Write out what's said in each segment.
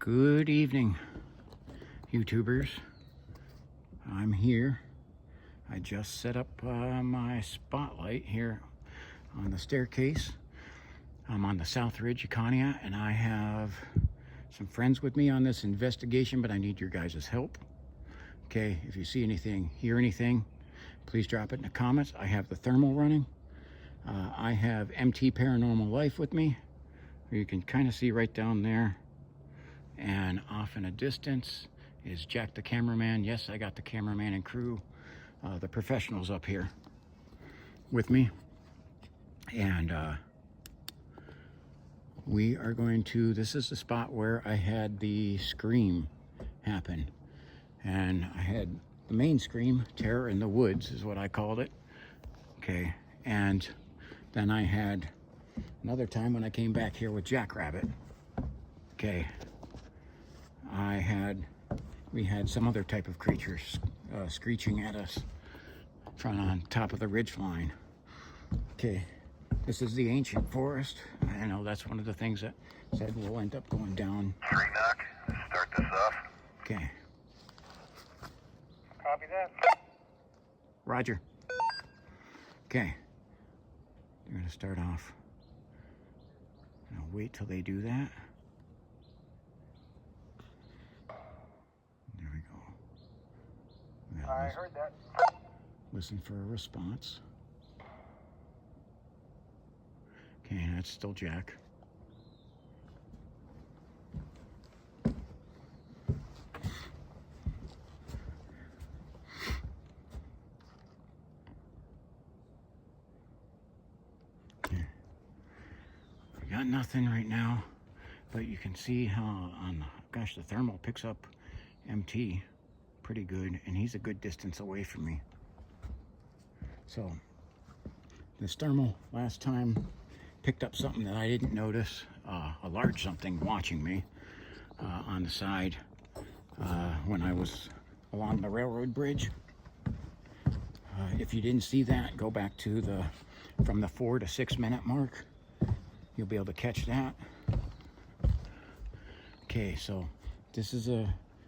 Good evening, YouTubers. I'm here. I just set up my spotlight here on the staircase. I'm on the South Ridge, Iconia, and I have some friends with me on this investigation, but I need your guys' help. Okay, if you see anything, hear anything, please drop it in the comments. I have the thermal running. I have MT Paranormal Life with me. You can kind of see right down there. And off in a distance is Jack the cameraman. Yes, I got the cameraman and crew, the professionals up here with me. And we are going to, this is the spot where I had the scream happen. And I had the main scream, Terror in the Woods is what I called it. Okay, and then I had another time when I came back here with Jackrabbit. Okay. We had some other type of creatures screeching at us from on top of the ridge line. Okay, this is the ancient forest. I know that's one of the things that said we'll end up going down. 3 knock, start this off. Okay. Copy that. Roger. Okay, they're gonna start off. I'll wait till they do that. I heard that. Listen for a response. Okay, that's still Jack. Okay. We got nothing right now, but you can see how on, gosh, the thermal picks up MT pretty good, and he's a good distance away from me. So this thermal last time picked up something that I didn't notice, a large something watching me on the side when I was along the railroad bridge. If you didn't see that, go back to from the 4 to 6 minute mark. You'll be able to catch that. Okay, so this is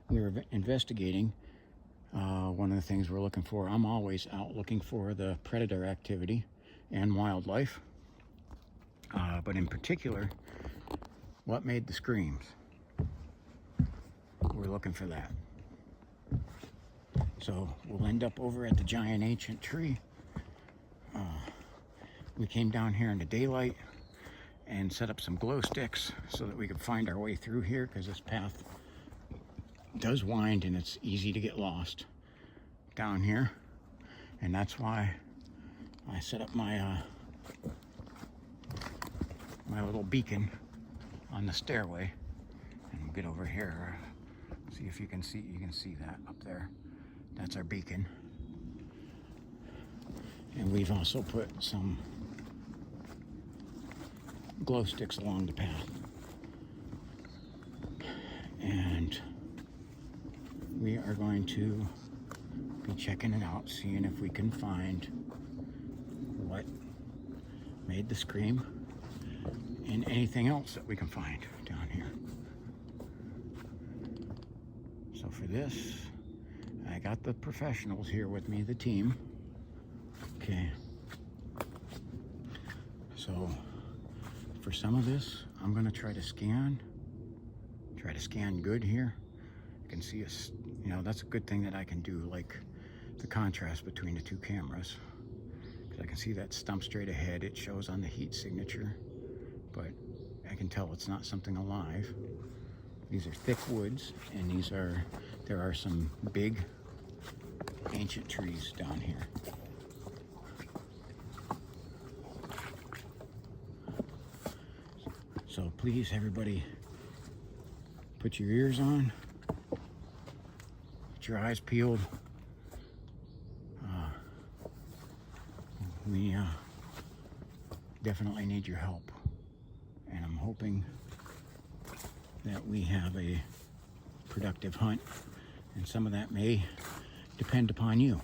we were investigating. One of the things we're looking for, I'm always out looking for the predator activity and wildlife, but in particular, what made the screams. We're looking for that. So we'll end up over at the giant ancient tree. We came down here in the daylight and set up some glow sticks so that we could find our way through here, because this path does wind and it's easy to get lost down here, and that's why I set up my my little beacon on the stairway. And we'll get over here, see if you can see that up there. That's our beacon, and we've also put some glow sticks along the path, and we are going to be checking it out, seeing if we can find what made the scream and anything else that we can find down here. So for this, I got the professionals here with me, the team. Okay. So for some of this, I'm gonna try to scan good here. You can see us, you know, that's a good thing that I can do, like the contrast between the two cameras, because I can see that stump straight ahead. It shows on the heat signature, but I can tell it's not something alive. These are thick woods, and there are some big ancient trees down here. So please, everybody, put your ears on, get your eyes peeled. We definitely need your help, and I'm hoping that we have a productive hunt, and some of that may depend upon you.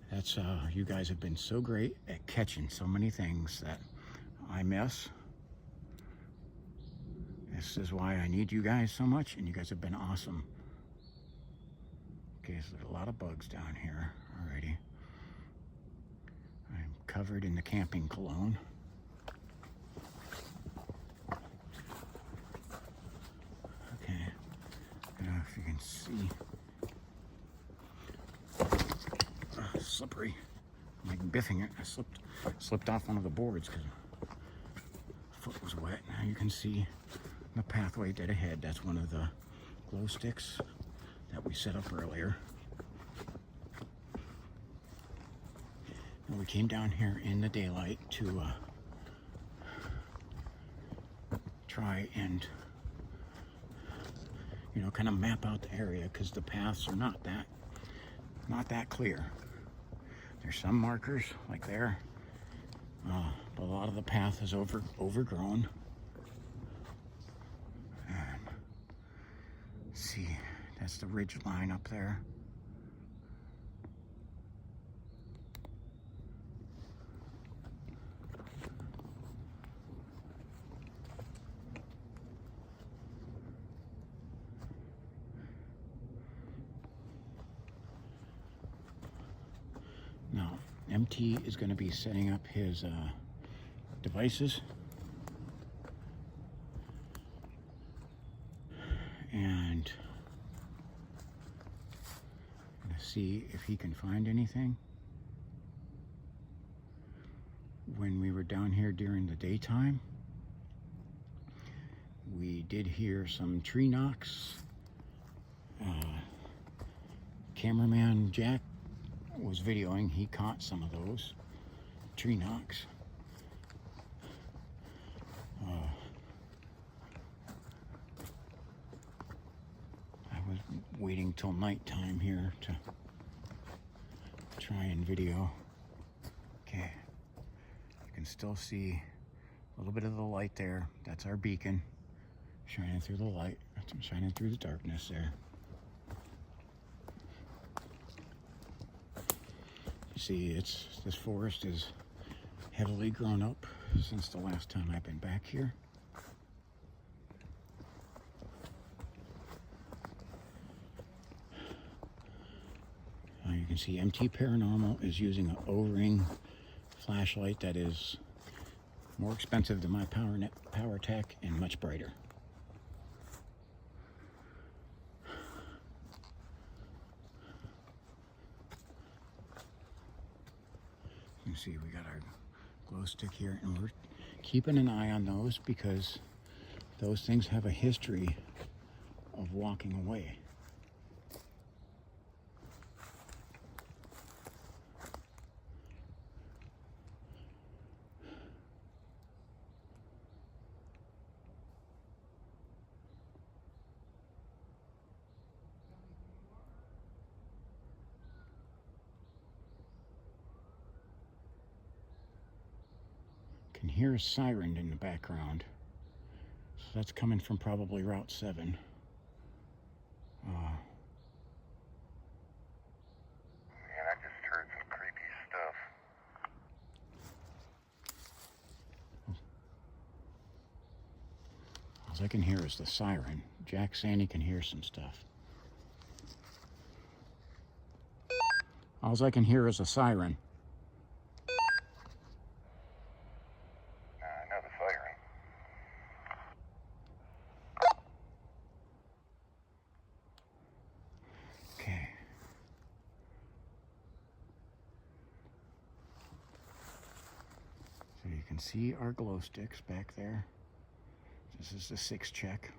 That's you guys have been so great at catching so many things that I miss, This is why I need you guys so much, and you guys have been awesome. Okay, so there's a lot of bugs down here already. I'm covered in the camping cologne. Okay, I don't know if you can see. Slippery. I'm like biffing it. I slipped off one of the boards because my foot was wet. Now you can see the pathway dead ahead. That's one of the glow sticks that we set up earlier. And we came down here in the daylight to try and, you know, kind of map out the area because the paths are not that clear. There's some markers like there, but a lot of the path is overgrown. And see, that's the ridge line up there. Now, MT is going to be setting up his devices. And I'm going to see if he can find anything. When we were down here during the daytime, we did hear some tree knocks. Cameraman Jack was videoing. He caught some of those tree knocks. I was waiting till nighttime here to try and video. Okay, you can still see a little bit of the light there. That's our beacon shining through the light. That's shining through the darkness there. See, this forest is heavily grown up since the last time I've been back here. You can see MT Paranormal is using an O-ring flashlight that is more expensive than my PowerTech and much brighter. You can see we got our glow stick here, and we're keeping an eye on those because those things have a history of walking away. Can hear a siren in the background, so that's coming from probably Route 7. Man, I just heard some creepy stuff. All I can hear is the siren. Jack Sandy can hear some stuff. All I can hear is a siren. Another siren. Okay. So you can see our glow sticks back there. This is the 6 check.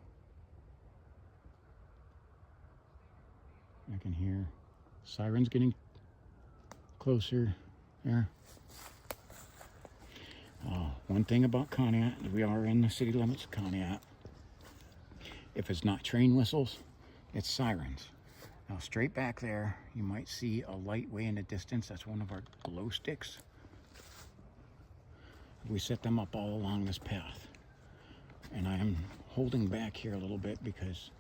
I can hear sirens getting closer there. One thing about Conneaut, we are in the city limits of Conneaut. If it's not train whistles, it's sirens. Now straight back there, you might see a light way in the distance. That's one of our glow sticks. We set them up all along this path. And I am holding back here a little bit because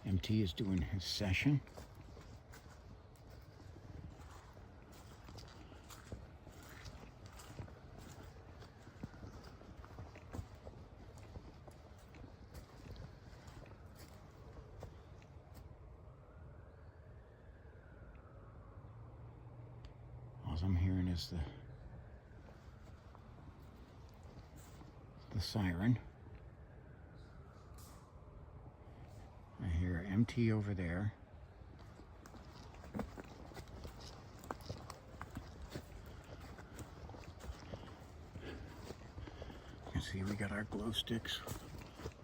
MT is doing his session. I'm hearing is the siren. I hear MT over there. You can see we got our glow sticks.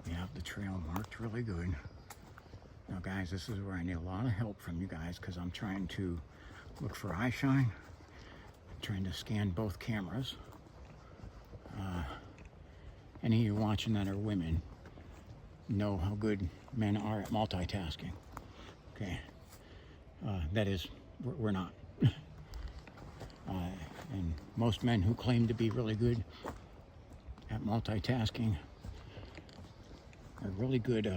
We have the trail marked really good. Now guys, this is where I need a lot of help from you guys, because I'm trying to look for eye shine. I'm trying to scan both cameras. Any of you watching that are women know how good men are at multitasking. Okay, that is, we're not. And most men who claim to be really good at multitasking are really good,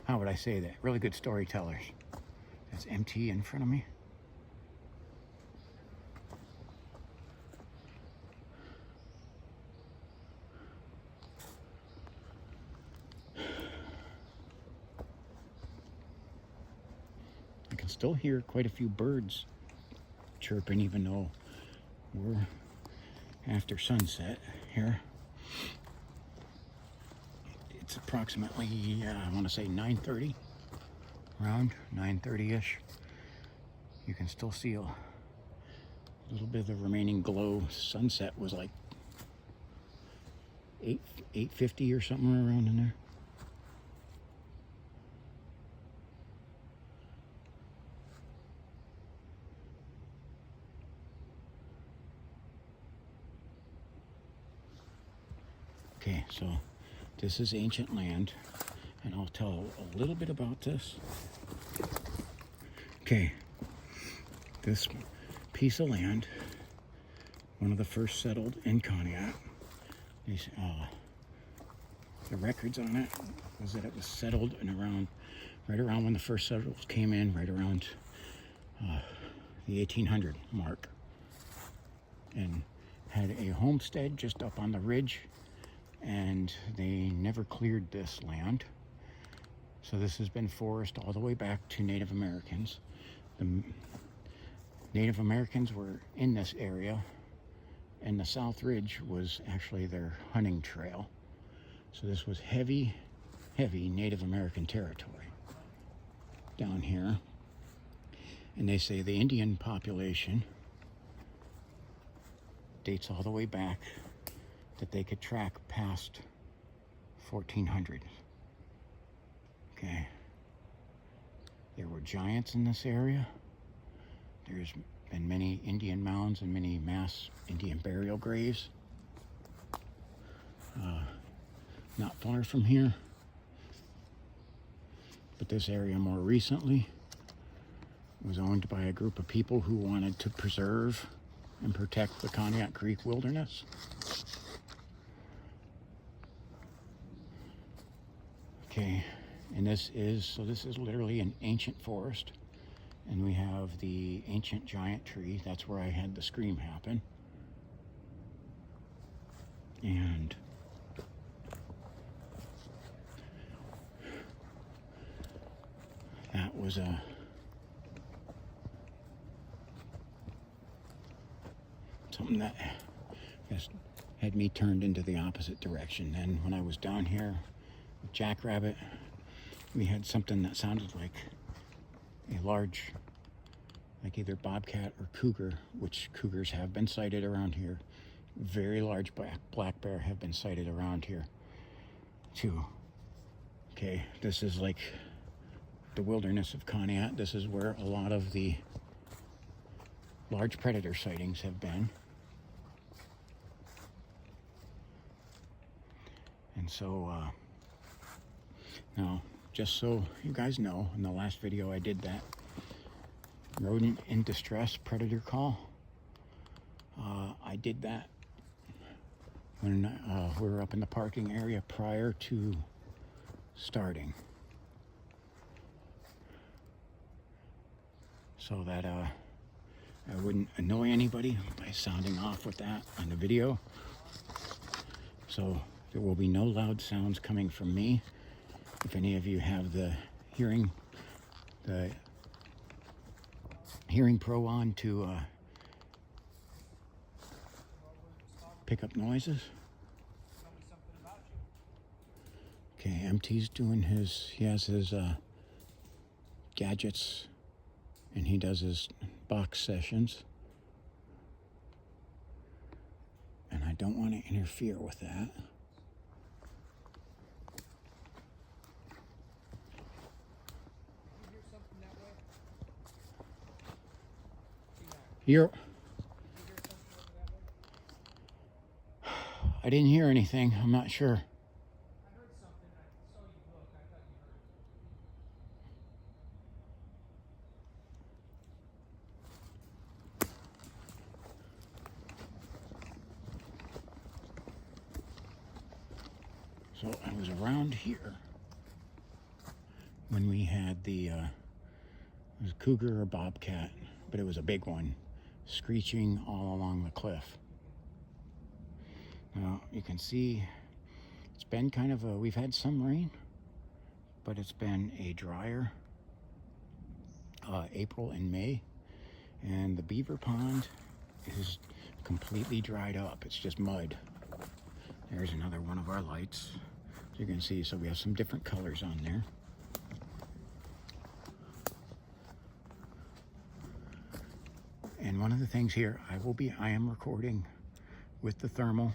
how would I say that? Really good storytellers. That's MT in front of me. I can still hear quite a few birds chirping, even though we're after sunset here. It's approximately, I want to say 9:30, around 9:30-ish. You can still see a little bit of the remaining glow. Sunset was like 8:50 or something around in there. Okay, so this is ancient land, and I'll tell a little bit about this. Okay, this piece of land, one of the first settled in Conneaut. The records on it was that it was settled in right around when the first settlers came in, right around the 1800 mark, and had a homestead just up on the ridge. And they never cleared this land. So this has been forest all the way back to Native Americans. The Native Americans were in this area, and the South Ridge was actually their hunting trail. So this was heavy Native American territory down here. And they say the Indian population dates all the way back, that they could track past 1400. Okay. There were giants in this area. There's been many Indian mounds and many mass Indian burial graves. Not far from here. But this area more recently was owned by a group of people who wanted to preserve and protect the Conneaut Creek wilderness. Okay, and this is literally an ancient forest, and we have the ancient giant tree. That's where I had the scream happen. And that was something that just had me turned into the opposite direction. Then when I was down here with Jackrabbit, we had something that sounded like a large, like either bobcat or cougar, which cougars have been sighted around here. Very large black bear have been sighted around here too. Okay, this is like the wilderness of Conneaut. This is where a lot of the large predator sightings have been. And so now, just so you guys know, in the last video I did that rodent in distress predator call. I did that when we were up in the parking area prior to starting, so that I wouldn't annoy anybody by sounding off with that on the video. So there will be no loud sounds coming from me. If any of you have the hearing, the Hearing Pro on to pick up noises. Okay, MT's doing he has his gadgets, and he does his box sessions. And I don't want to interfere with that. I didn't hear anything. I'm not sure. So I was around here when we had it was a cougar or bobcat, but it was a big one, screeching all along the cliff. Now you can see it's been kind of we've had some rain, but it's been a drier April and May, and the beaver pond is completely dried up. It's just mud. There's another one of our lights. So you can see, so we have some different colors on there. And one of the things here, I am recording with the thermal,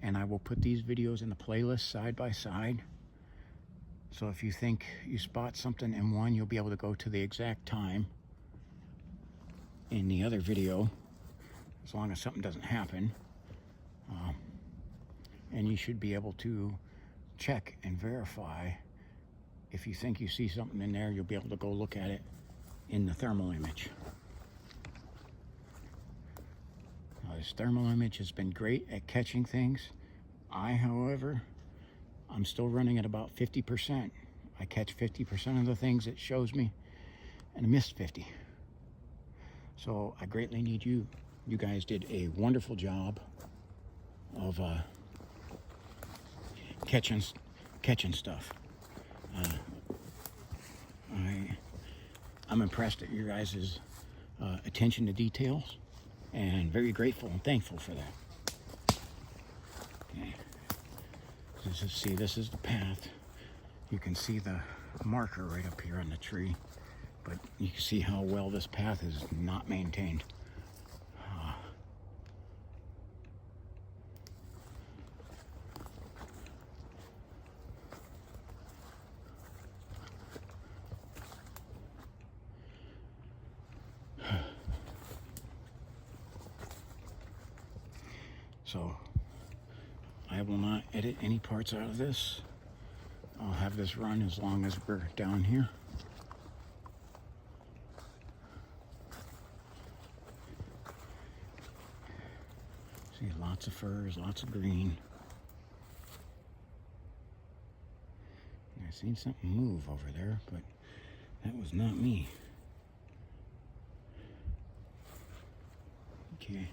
and I will put these videos in the playlist side by side. So if you think you spot something in one, you'll be able to go to the exact time in the other video, as long as something doesn't happen. And you should be able to check and verify. If you think you see something in there, you'll be able to go look at it in the thermal image. This thermal image has been great at catching things. However, I'm still running at about 50%. I catch 50% of the things it shows me, and I missed 50. So I greatly need you. You guys did a wonderful job of catching stuff. I'm impressed at your guys' attention to details, and very grateful and thankful for that. Okay. This is the path. You can see the marker right up here on the tree, but you can see how well this path is not maintained. So I will not edit any parts out of this. I'll have this run as long as we're down here. See, lots of furs, lots of green. I seen something move over there, but that was not me. Okay.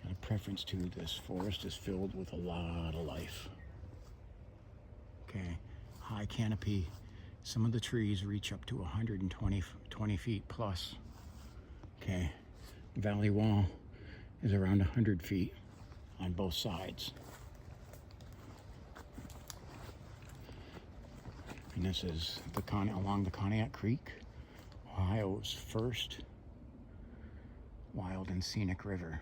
Got a preference to this forest is filled with a lot of life. Okay, high canopy. Some of the trees reach up to 120 feet plus. Okay, valley wall is around 100 feet on both sides. And this is along the Cognac Creek, Ohio's first wild and scenic river.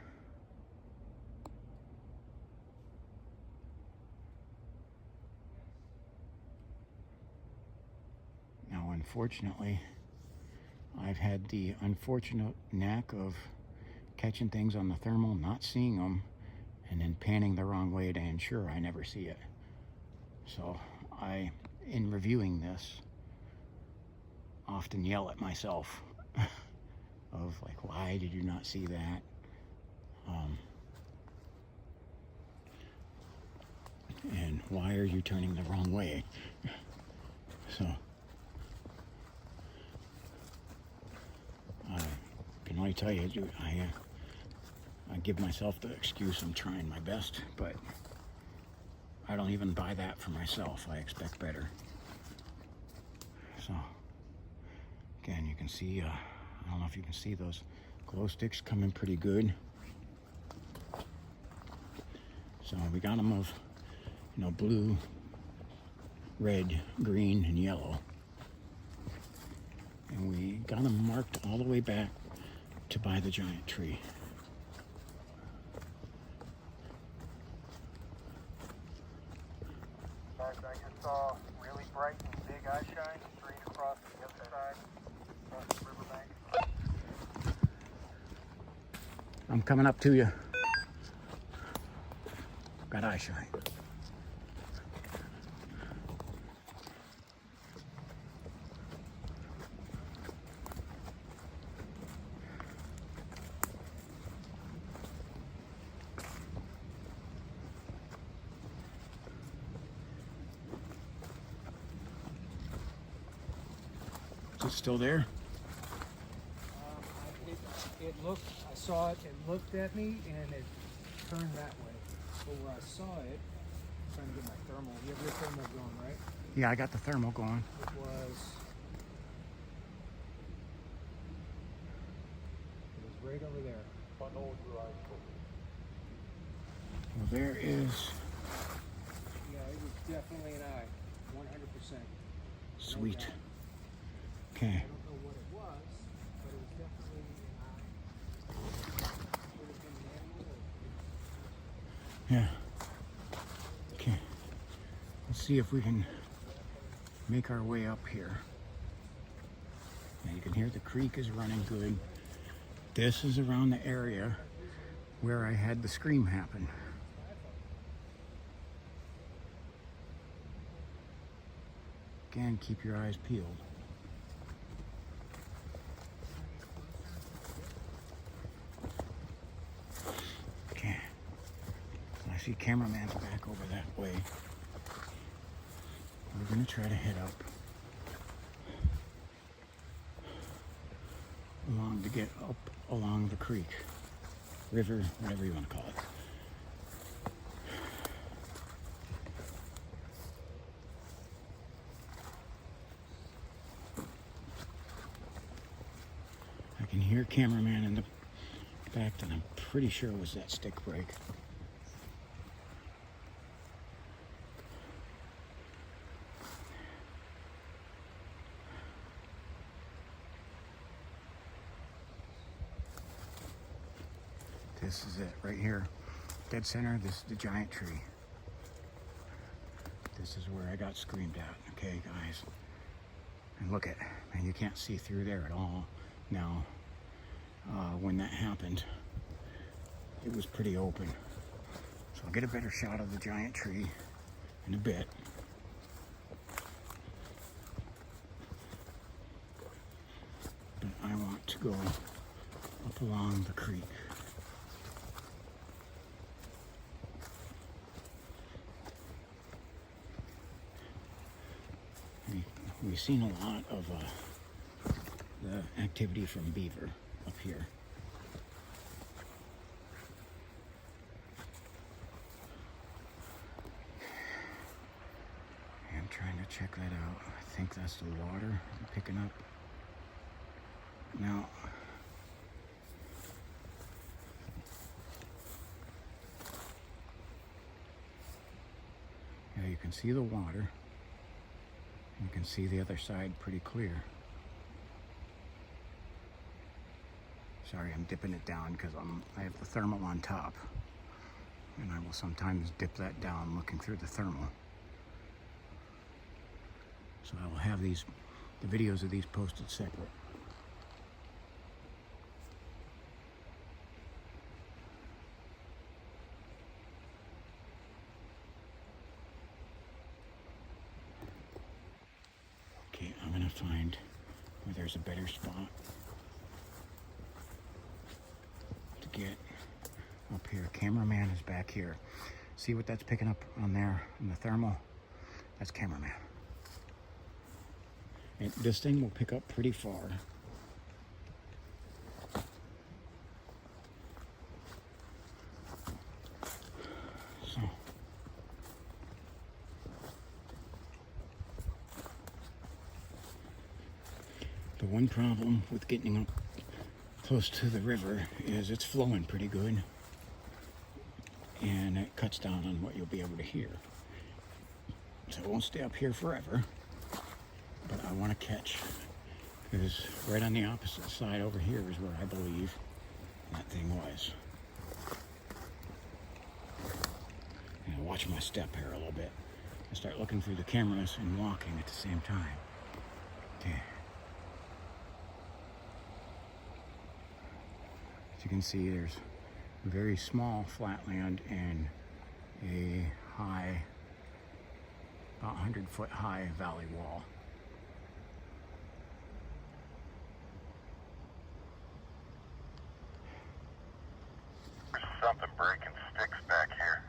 Now, unfortunately, I've had the unfortunate knack of catching things on the thermal, not seeing them, and then panning the wrong way to ensure I never see it. So in reviewing this, often yell at myself of like, why did you not see that? And why are you turning the wrong way? So I can only tell you, I give myself the excuse I'm trying my best, but I don't even buy that for myself. I expect better. So again, you can see I don't know if you can see those glow sticks coming pretty good. So we got them of, you know, blue, red, green, and yellow. And we got them marked all the way back to by the giant tree. Guys, I just saw really bright and big eye shine straight across the other side of the riverbank. I'm coming up to you. Got eye shine. Is it still there? It looked, I saw it, it looked at me, and it turned that way. But where I saw it, I'm trying to get my thermal. You have your thermal going, right? Yeah, I got the thermal going. It was right over there. Well, there is. Yeah, it was definitely an eye, 100%. Sweet. doubt. Okay. I don't know what it was, but it was definitely an eye. Could have been an animal or Yeah. Okay. Let's see if we can make our way up here. Now you can hear the creek is running good. This is around the area where I had the scream happen. Again, keep your eyes peeled. Okay. I see Cameraman's back over that way. We're gonna try to head up along to get up along the creek, river, whatever you want to call it. I can hear Cameraman in the back, and I'm pretty sure it was that stick break. This is it right here, dead center. This is the giant tree. This is where I got screamed at. Okay, guys, and look at, man, you can't see through there at all now. When that happened, it was pretty open, so I'll get a better shot of the giant tree in a bit. But I want to go up along the creek. We've seen a lot of the activity from beaver up here. I'm trying to check that out. I think that's the water I'm picking up. Now, yeah, you can see the water. You can see the other side pretty clear. Sorry, I'm dipping it down because I have the thermal on top. And I will sometimes dip that down looking through the thermal. So I will have the videos of these posted separate. Okay, I'm gonna find where there's a better spot to get up here. Cameraman is back here. See what that's picking up on there in the thermal? That's Cameraman. And this thing will pick up pretty far. So the one problem with getting up close to the river is it's flowing pretty good, and it cuts down on what you'll be able to hear. So it won't stay up here forever, but I want to catch, because right on the opposite side over here is where I believe that thing was. And watch my step here a little bit. I start looking through the cameras and walking at the same time. Okay. As you can see, there's very small flat land and a high, about 100-foot high valley wall. There's something breaking sticks back here.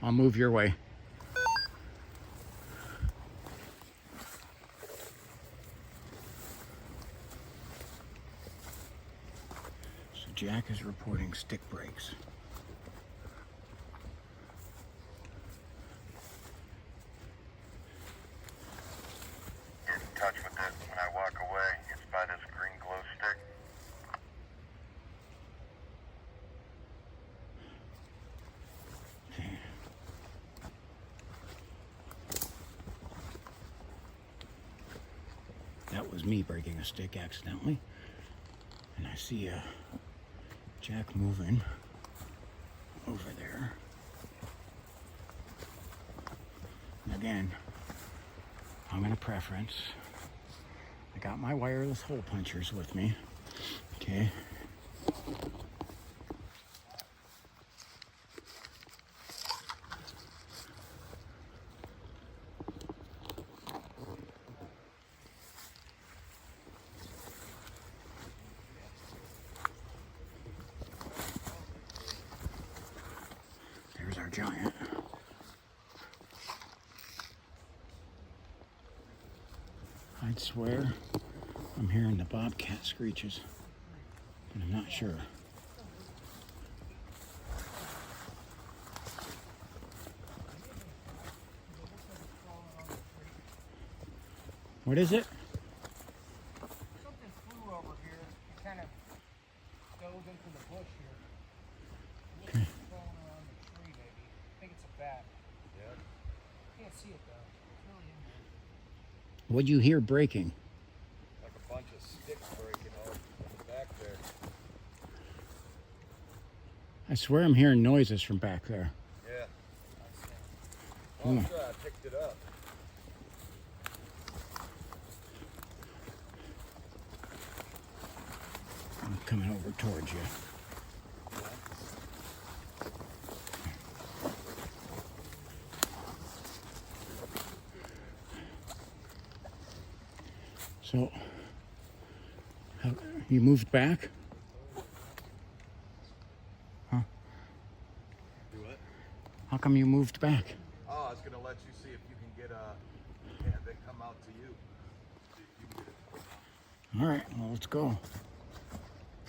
I'll move your way. So Jack is reporting stick breaks. Get in touch with it when I walk away. It's by this green glow stick. Okay. That was me breaking a stick accidentally. And I see Jack moving over there. And again, I'm going to preference. I got my wireless hole punchers with me. Okay. There's our giant. I'd swear I'm hearing the bobcat screeches, but I'm not sure. What is it? Something flew over here. It kind of dove into the bush here. It looks like it's crawling around the tree, maybe. I think it's a bat. Yeah. Can't see it though. It's really in there. What'd you hear breaking? Like a bunch of sticks breaking off in the back there. I swear I'm hearing noises from back there. Yeah. Hmm. Oh, sure, I picked it up. I'm coming over towards you. So, you moved back? Huh? Do what? How come you moved back? Oh, I was gonna let you see if you can get yeah, they come out to you. See if you can get it. All right, well, let's go.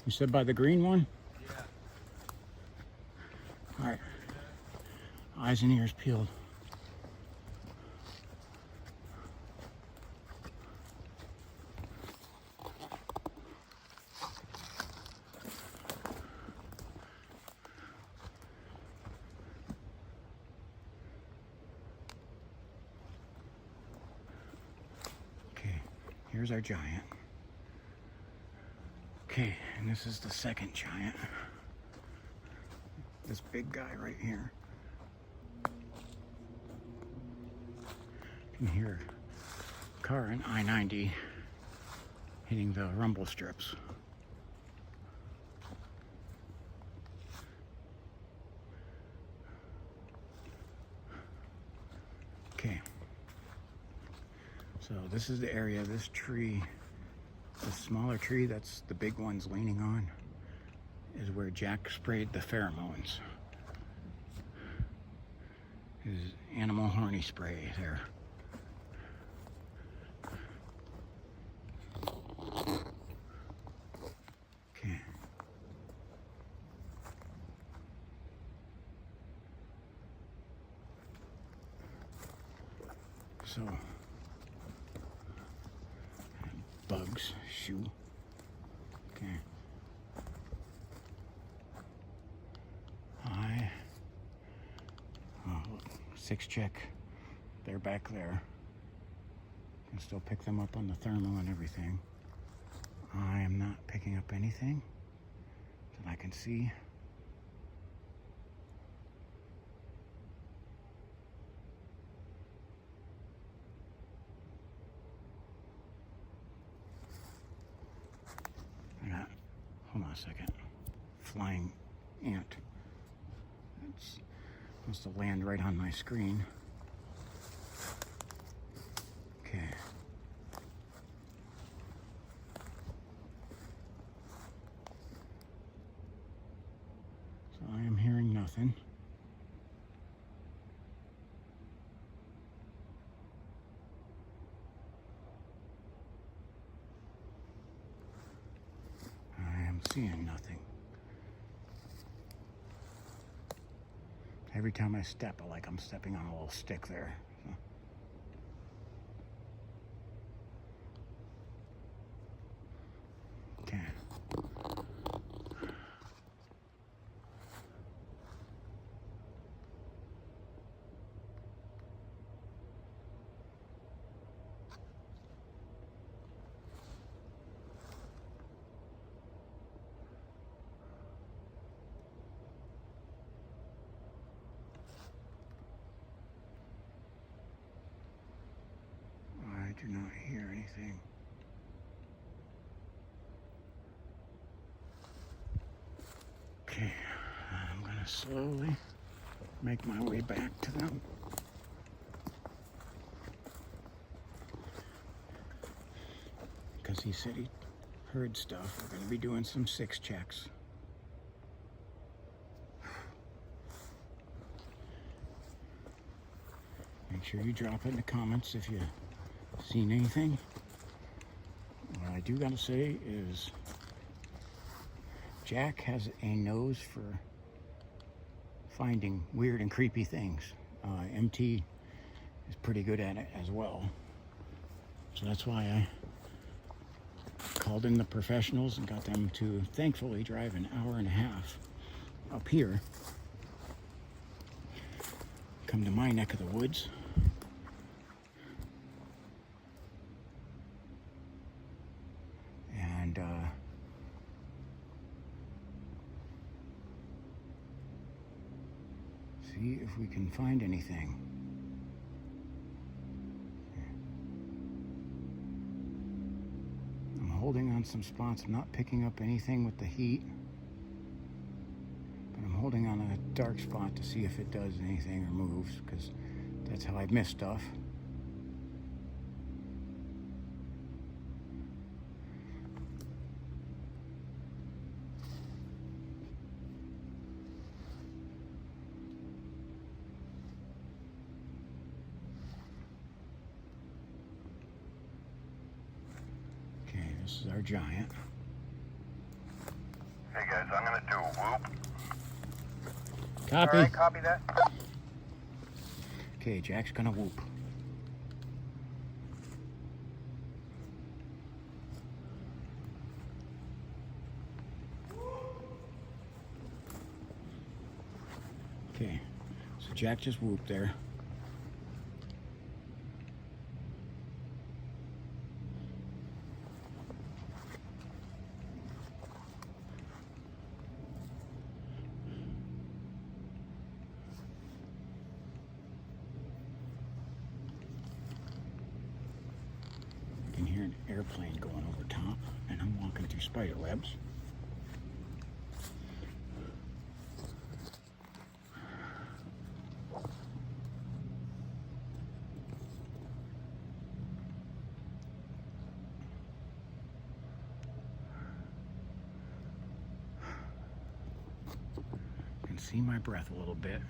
You said by the green one? Yeah. All right. Eyes and ears peeled. Okay, here's our giant. Okay, and this is the second giant. This big guy right here. You can hear a car in I-90 hitting the rumble strips. Okay. So this is the area, this tree, the smaller tree that's the big one's leaning on, is where Jack sprayed the pheromones. His animal horny spray there. Okay. So, bugs, shoe. Okay. Look, 6 check. They're back there. Can still pick them up on the thermal and everything. I am not picking up anything that I can see. Hold on a second. Flying ant. It's supposed to land right on my screen. Okay. So I am hearing nothing. Seeing nothing. Every time I step, I'm stepping on a little stick there. So. Okay. I do not hear anything. Okay, I'm gonna slowly make my way back to them. Because he said he heard stuff. We're gonna be doing some 6 checks. Make sure you drop it in the comments if you seen anything. What I do gotta say is Jack has a nose for finding weird and creepy things. MT is pretty good at it as well. So that's why I called in the professionals and got them to thankfully drive an hour and a half up here. Come to my neck of the woods. And see if we can find anything. I'm holding on some spots. I'm not picking up anything with the heat, but I'm holding on a dark spot to see if it does anything or moves, because that's how I miss stuff. This is our giant. Hey guys, I'm gonna do a whoop. Copy. All right, copy that. Okay, Jack's gonna whoop. Okay, so Jack just whooped there. I can hear an airplane going over top, and I'm walking through spider webs. I can see my breath a little bit.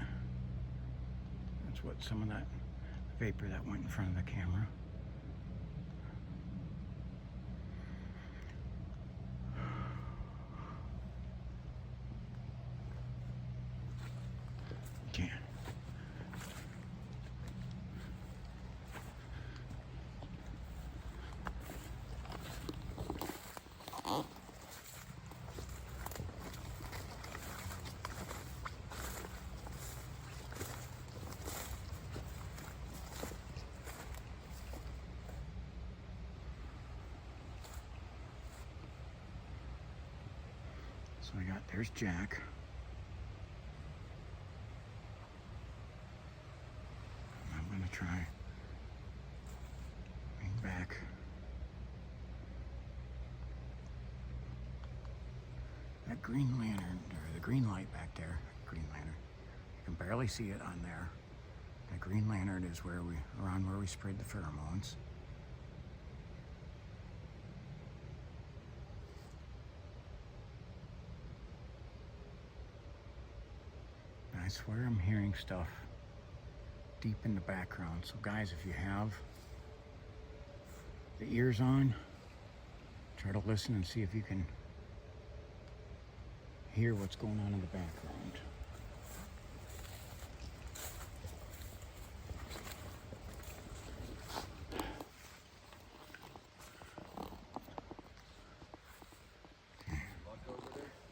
That's what some of that vapor that went in front of the camera. Okay. So there's Jack. I'm gonna try bring back. That green lantern, or the green light back there, green lantern. You can barely see it on there. That green lantern is around where we sprayed the pheromones. I swear I'm hearing stuff deep in the background. So guys, if you have the ears on, try to listen and see if you can hear what's going on in the background.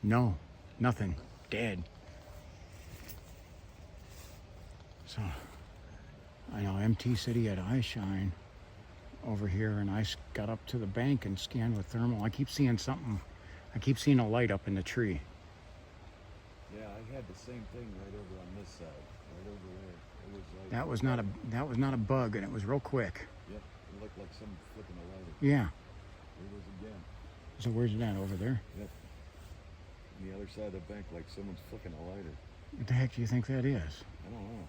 No, nothing. Dead. So, I know MT said he had eye shine over here, and I got up to the bank and scanned with thermal. I keep seeing something. I keep seeing a light up in the tree. Yeah, I had the same thing right over on this side, right over there. It was like That was not a bug, and it was real quick. Yep, it looked like someone flicking a lighter. Yeah. There it was again. So where's that over there? Yep. On the other side of the bank, like someone's flicking a lighter. What the heck do you think that is? I don't know.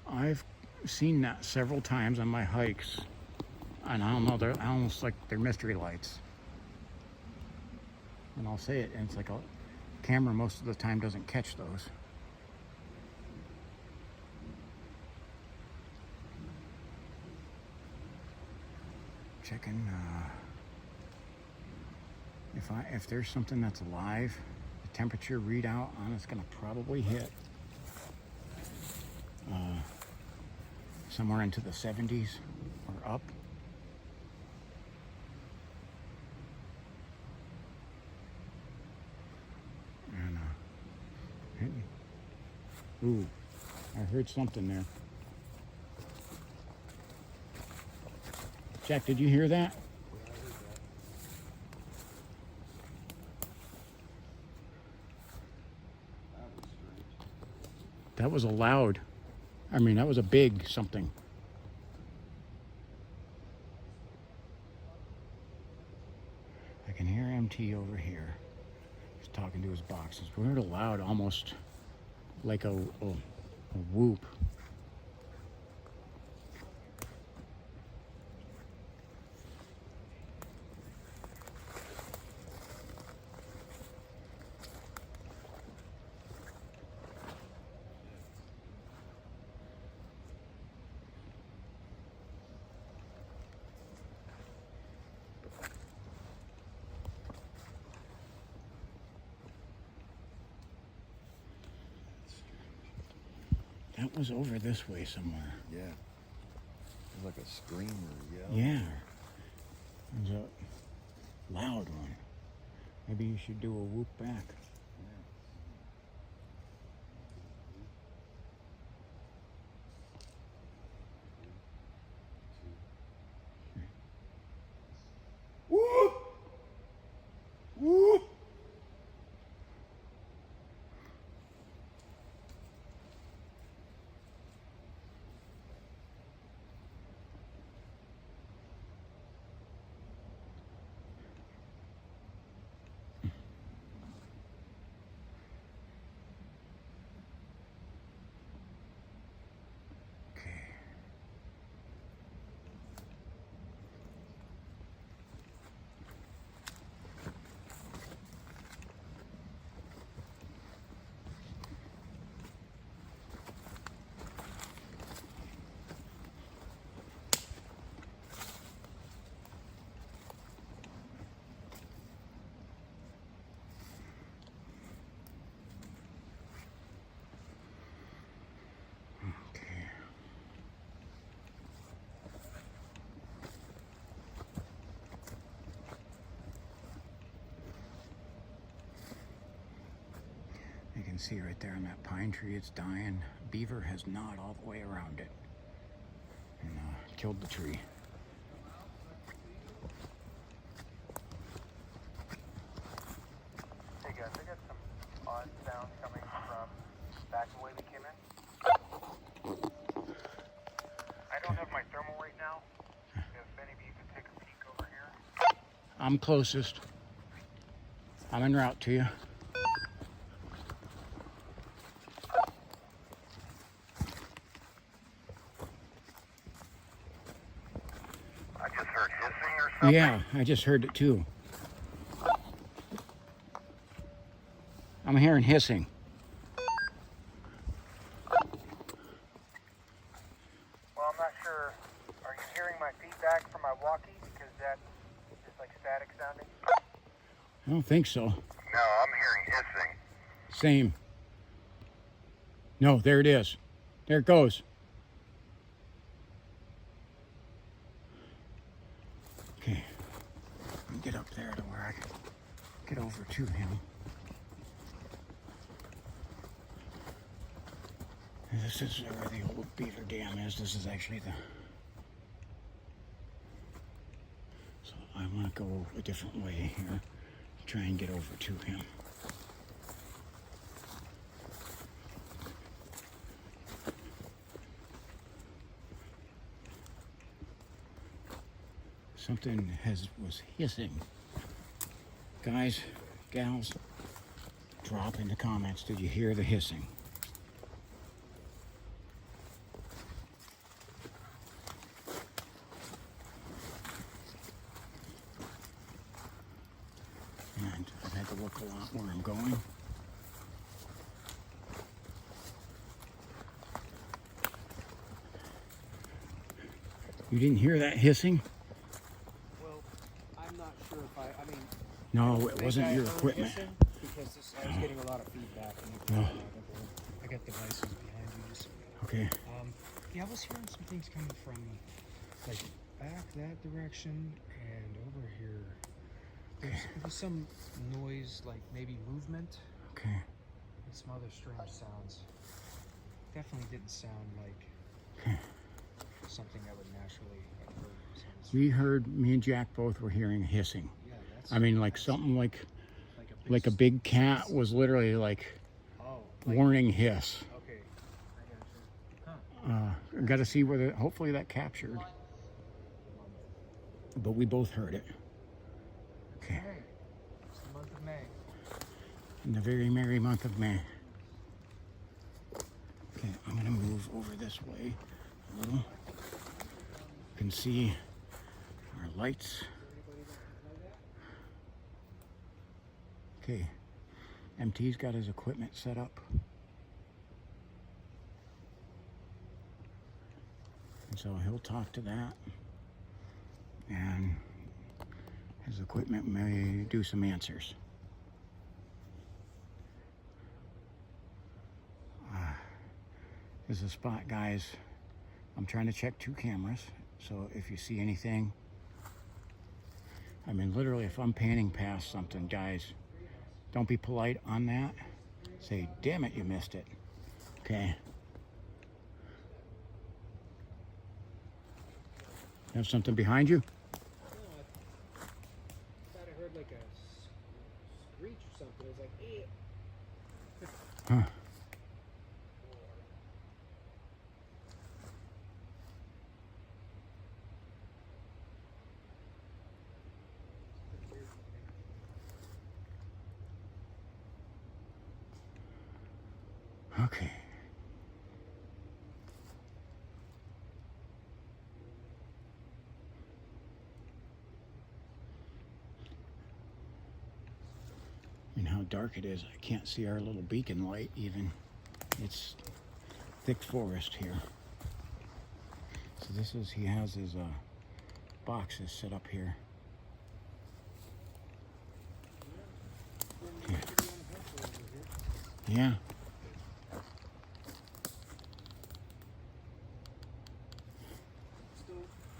I've seen that several times on my hikes, and I don't know, they're almost like they're mystery lights. And I'll say it, and it's like a camera most of the time doesn't catch those. Checking if there's something that's alive, the temperature readout on it's gonna probably hit somewhere into the 70s or up. And ooh, I heard something there. Jack, did you hear that? That was a loud, that was a big something. I can hear MT over here. He's talking to his boxes. We heard a loud, almost like a whoop. That was over this way somewhere. Yeah. It was like a scream or a yell. Yeah. It was a loud one. Maybe you should do a whoop back. Whoop! Whoop! You can see right there on that pine tree, it's dying. Beaver has gnawed all the way around it and killed the tree. guys. I got some odd sounds coming from back the way we came in. I don't have my thermal right now. If any of you could take a peek over here. I'm closest. I'm en route to you. I just heard hissing or something. Yeah, I just heard it too. I'm hearing hissing. Well, I'm not sure. Are you hearing my feedback from my walkie? Because that is like static sounding. I don't think so. No, I'm hearing hissing. Same. No, there it is. There it goes. Okay. Let me get up there to where I can get over to him. And this is where the old beaver dam is. This is actually the... So I want to go a different way here. Try and get over to him. Something was hissing. Guys, gals, drop in the comments. Did you hear the hissing? And I've had to look a lot where I'm going. You didn't hear that hissing? Well, I'm not sure if I mean... No, it think wasn't I your heard equipment. hissing because I was getting a lot of feedback. No. I got devices behind you. Just, Okay. yeah, I was hearing some things coming from like back that direction and over here. There was some noise, like maybe movement, Okay. and some other strange sounds. Definitely didn't sound like Okay. something I would naturally have heard. So it's- We heard, me and Jack both were hearing hissing. yeah, that's, I mean, like something like like a big cat was literally like oh, like, warning hiss. okay, I got you. Huh. Got to see whether, hopefully that captured. But we both heard it. Okay. Hey, it's the month of May. In the very merry month of May. Okay, I'm gonna move over this way a little. You can see our lights. Okay, MT's got his equipment set up. And so he'll talk to that. And his equipment may do some answers. This is a spot, guys. I'm trying to check 2 cameras. So if you see anything, I mean, literally, if I'm panning past something, guys, don't be polite on that. Say, damn it, you missed it. Okay. Have something behind you? I thought I heard like a screech or something. It was like, eh. Huh. Okay. I mean, how dark it is. I can't see our little beacon light even. It's thick forest here. So this is, he has his boxes set up here. Okay. Yeah. Still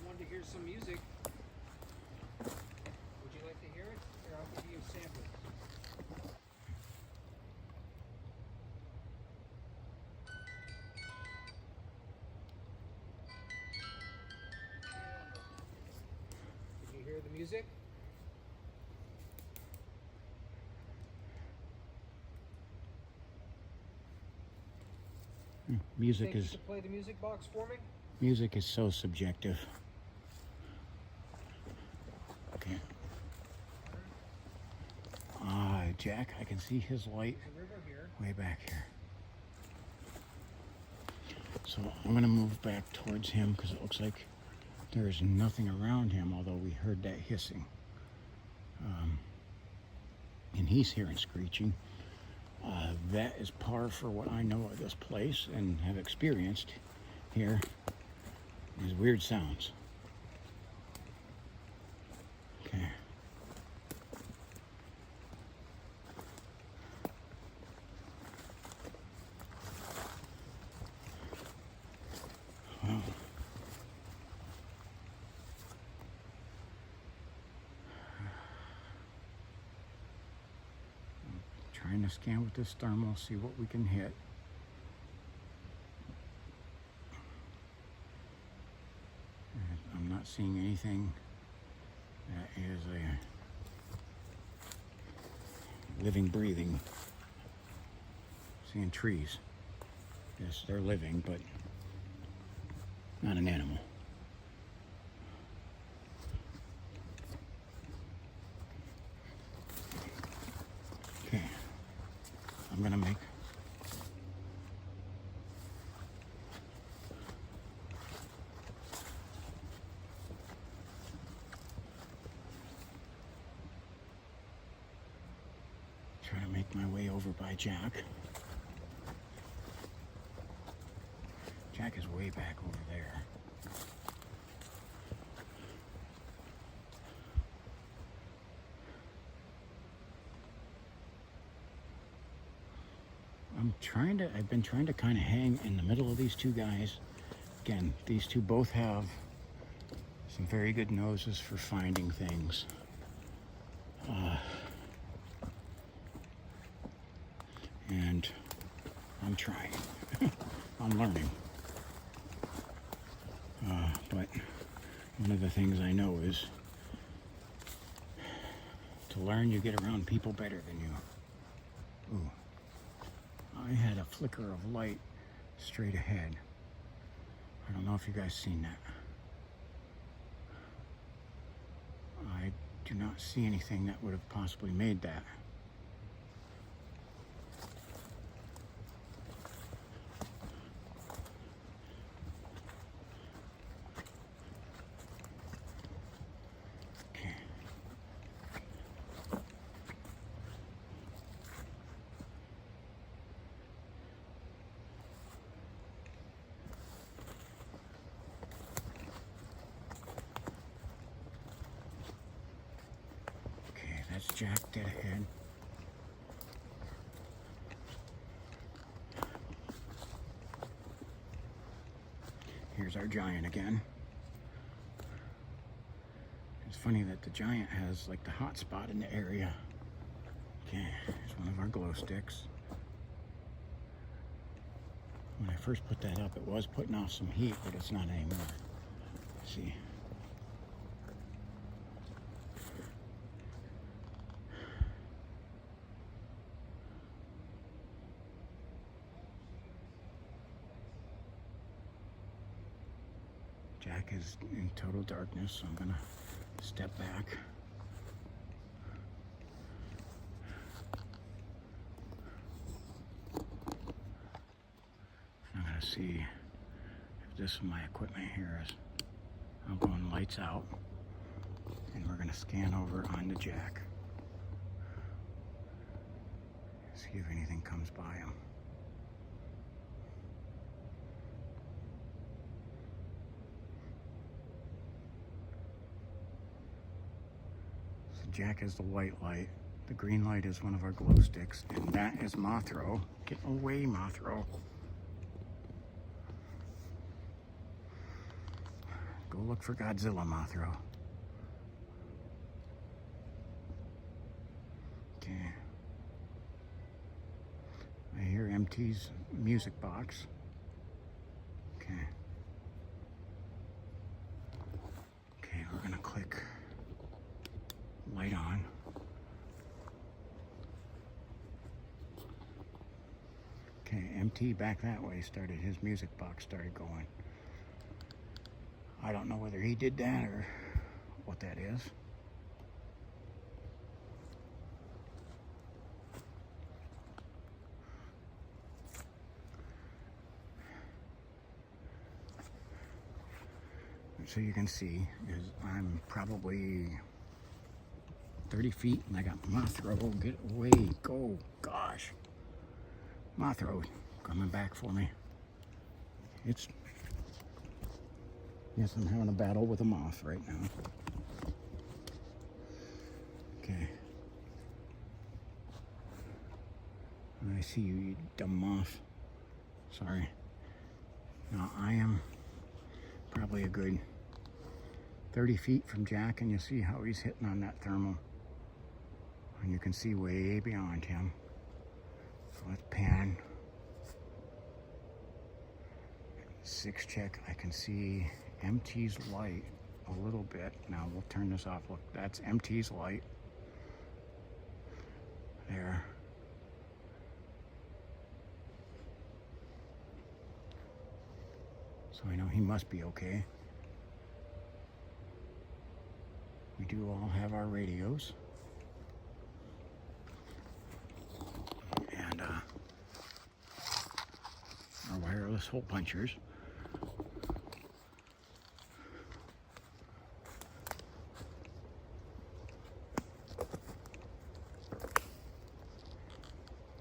wanted to hear some music. Would you like to hear it? Or I'll give you a sample. Did you hear the music? Music Think you is could play the music box for me? so subjective. Okay. Jack, I can see his light There's a river here. way back here. So I'm gonna move back towards him because it looks like there is nothing around him, although we heard that hissing. And he's hearing screeching. That is par for what I know of this place and have experienced here. These weird sounds. Okay. Well, trying to scan with this thermal, see what we can hit. And I'm not seeing anything that is a living, breathing. Seeing trees. Yes, they're living, but not an animal. Okay. I'm gonna make try to make my way over by Jack. Jack is way back over there. I've been trying to kind of hang in the middle of these two guys. Again, these two both have some very good noses for finding things. And I'm trying. I'm learning. But one of the things I know is to learn, you get around people better than you. Ooh. I had a flicker of light straight ahead. I don't know if you guys seen that. I do not see anything that would have possibly made that. Okay. Okay, that's Jack dead ahead. Here's our giant again. It's funny that the giant has like the hot spot in the area. Okay, here's one of our glow sticks. When I first put that up, it was putting off some heat, but it's not anymore. Let's see. Jack is in total darkness, so I'm gonna step back. I'm gonna see if this is my equipment here is. I'm going lights out, and we're gonna scan over onto Jack. See if anything comes by him. Jack is the white light. The green light is one of our glow sticks, and that is Mothro. Get away, Mothro. Go look for Godzilla, Mothro. Okay. I hear MT's music box. Okay. Okay, we're gonna click light on. Okay, MT back that way started, his music box started going. I don't know whether he did that or what that is. So you can see is I'm probably 30 feet and I got moth road. Get away, go, gosh. Moth road coming back for me. Yes, I'm having a battle with a moth right now. Okay. I see you, you dumb moth. Sorry. Now I am probably a good 30 feet from Jack, and you see how he's hitting on that thermal. And you can see way beyond him. So let's pan. 6 check, I can see MT's light a little bit. Now we'll turn this off. Look, that's MT's light. There. So I know he must be okay. We do all have our radios. And our wireless hole punchers.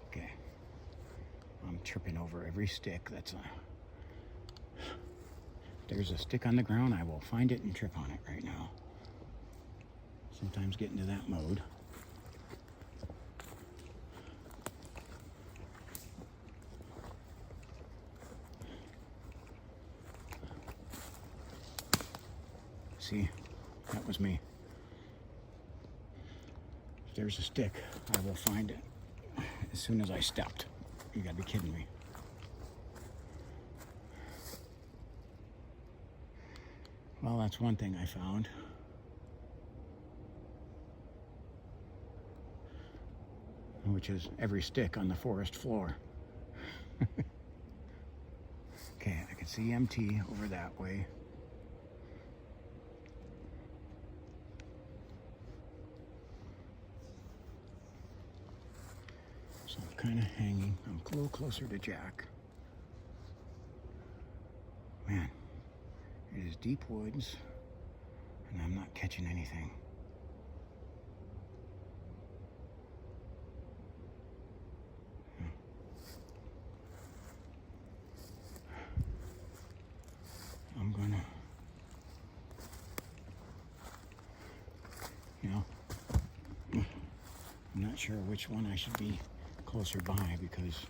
Okay. I'm tripping over every stick. There's a stick on the ground, I will find it and trip on it right now. Sometimes get into that mode. See, that was me. If there's a stick, I will find it as soon as I stepped. You gotta be kidding me. Well, that's one thing I found. Which is every stick on the forest floor. Okay, I can see MT over that way. So I'm kind of hanging. I'm a little closer to Jack. Man, it is deep woods, and I'm not catching anything. I'm gonna, I'm not sure which one I should be closer by, because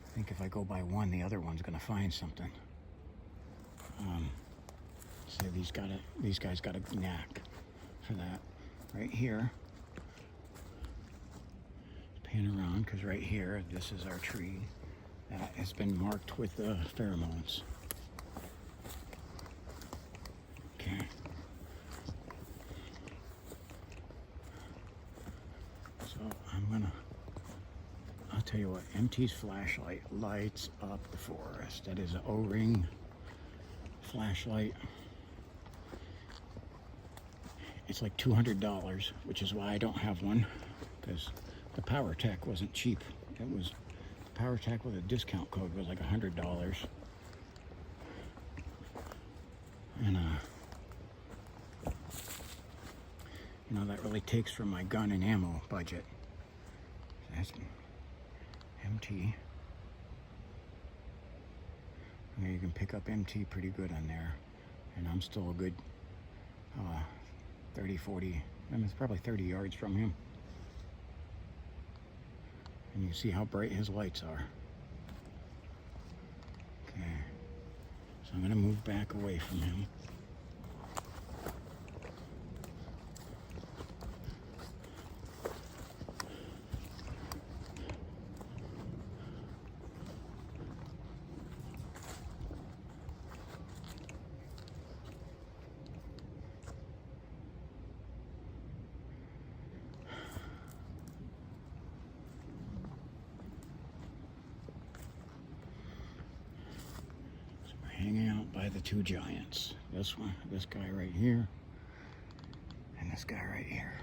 I think if I go by one, the other one's gonna find something. So these guys got a knack for that. Right here, pan around, because right here, this is our tree that has been marked with the pheromones. Okay. So I'll tell you what, MT's flashlight lights up the forest. That is an O-ring flashlight. It's like $200, which is why I don't have one, because the Power Tech wasn't cheap. It was, Power Tech with a discount code was like $100. And that really takes from my gun and ammo budget. That's MT. Yeah, you can pick up MT pretty good on there. And I'm still a good 30, 40, it's probably 30 yards from him. And you see how bright his lights are. Okay, so I'm gonna move back away from him. by the two giants. This one, this guy right here, and this guy right here.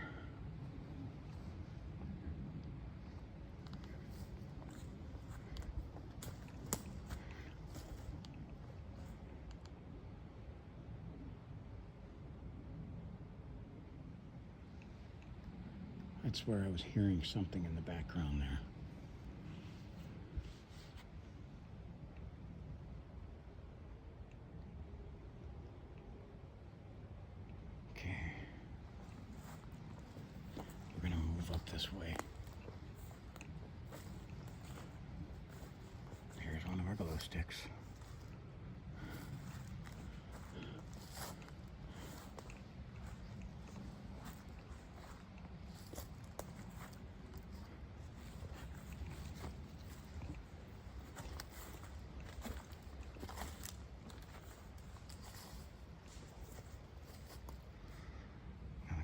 That's where I was hearing something in the background there. Okay. We're gonna move up this way. Here's one of our glow sticks.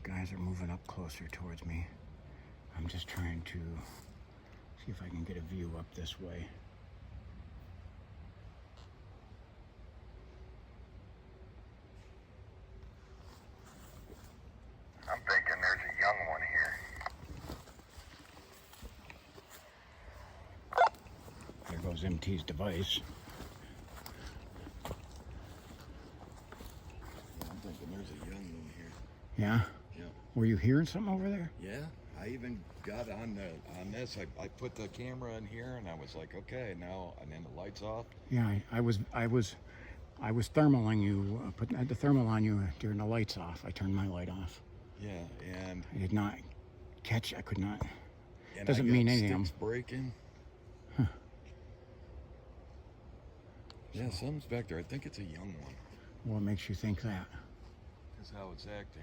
Guys are moving up closer towards me. I'm just trying to see if I can get a view up this way. I'm thinking there's a young one here. There goes MT's device. I'm thinking there's a young one here. Yeah? Yeah. Were you hearing something over there? Yeah. I even got on this. I put the camera in here and I was like, okay, now, and then the lights off. Yeah, I was thermaling you, putting the thermal on you during the lights off. I turned my light off. Yeah, and I did not catch. I could not. and Doesn't I got mean anything. sticks breaking. Huh. Yeah, something's back there. I think it's a young one. What makes you think that? That's how it's acting.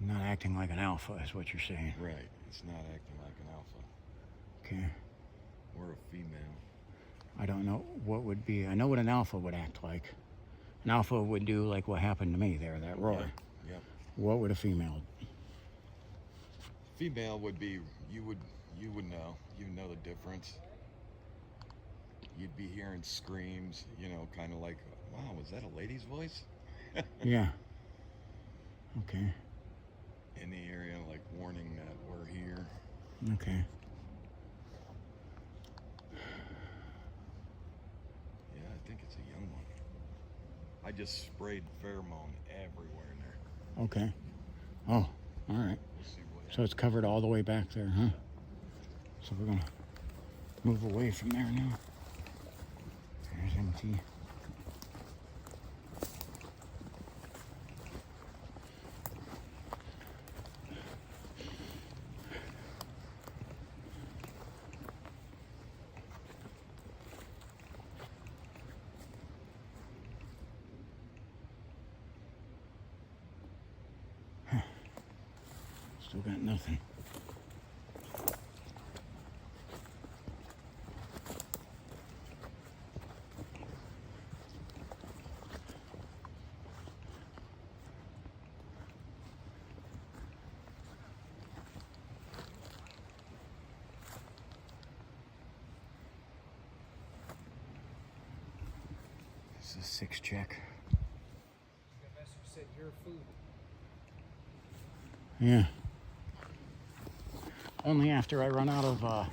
Not acting like an alpha is what you're saying. Right. It's not acting like an alpha Okay. or a female. I don't know what would be. I know what an alpha would act like. An alpha would do like what happened to me there, that roar. Yeah. What would a female? Female would be, you would know. You know the difference. You'd be hearing screams, you know, kind of like, wow, was that a lady's voice? Yeah. Okay. In the area, like warning that we're here. Okay. Yeah, I think it's a young one. I just sprayed pheromone everywhere in there. Okay. Oh, all right. We'll see what So it's covered all the way back there, huh? So we're gonna move away from there now. There's MT. Still got nothing. This is 6 check. The messenger said your food. Yeah. Only after I run out of,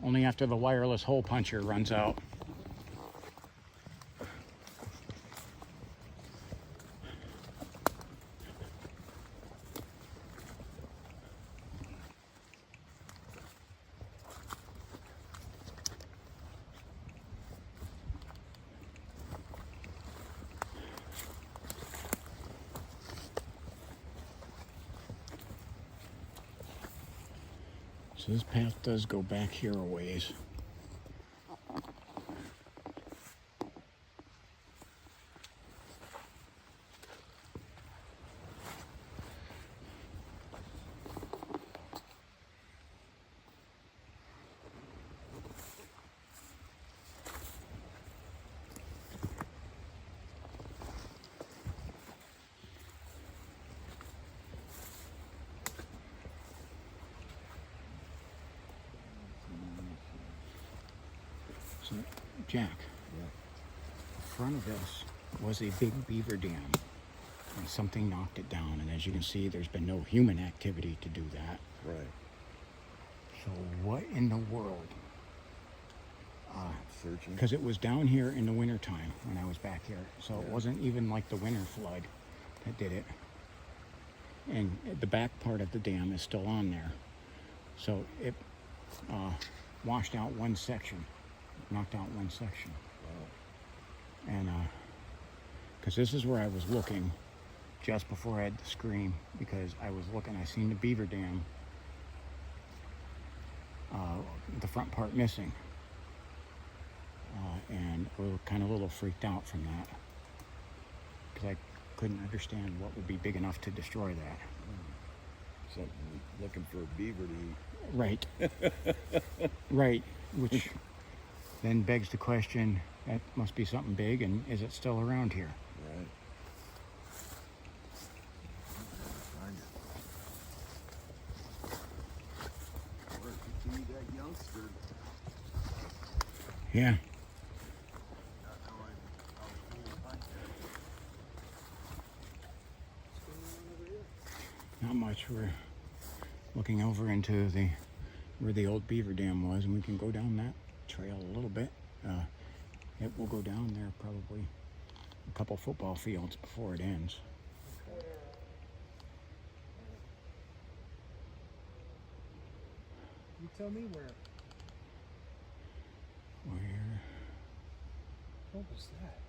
only after the wireless hole puncher runs out. So this path does go back here a ways. So, Jack, front of this was a big beaver dam, and something knocked it down. And as you can see, there's been no human activity to do that. Right. So what in the world? Searching. Because it was down here in the wintertime when I was back here. So it Yeah. wasn't even like the winter flood that did it. And the back part of the dam is still on there. So it washed out one section, knocked out one section. Wow. And because this is where I was looking just before I had to scream, because I was looking, I seen the beaver dam, the front part missing. And I was kind of a little freaked out from that, because I couldn't understand what would be big enough to destroy that. So looking for a beaver to eat. Right. Right. Which then begs the question, that must be something big, and is it still around here? Right. Find it. Or if you see that youngster. Yeah. That's how I was able to find that. Not much. We're looking over into where the old beaver dam was, and we can go down that trail a little bit. It will go down there probably a couple football fields before it ends. You tell me where. Where? What was that?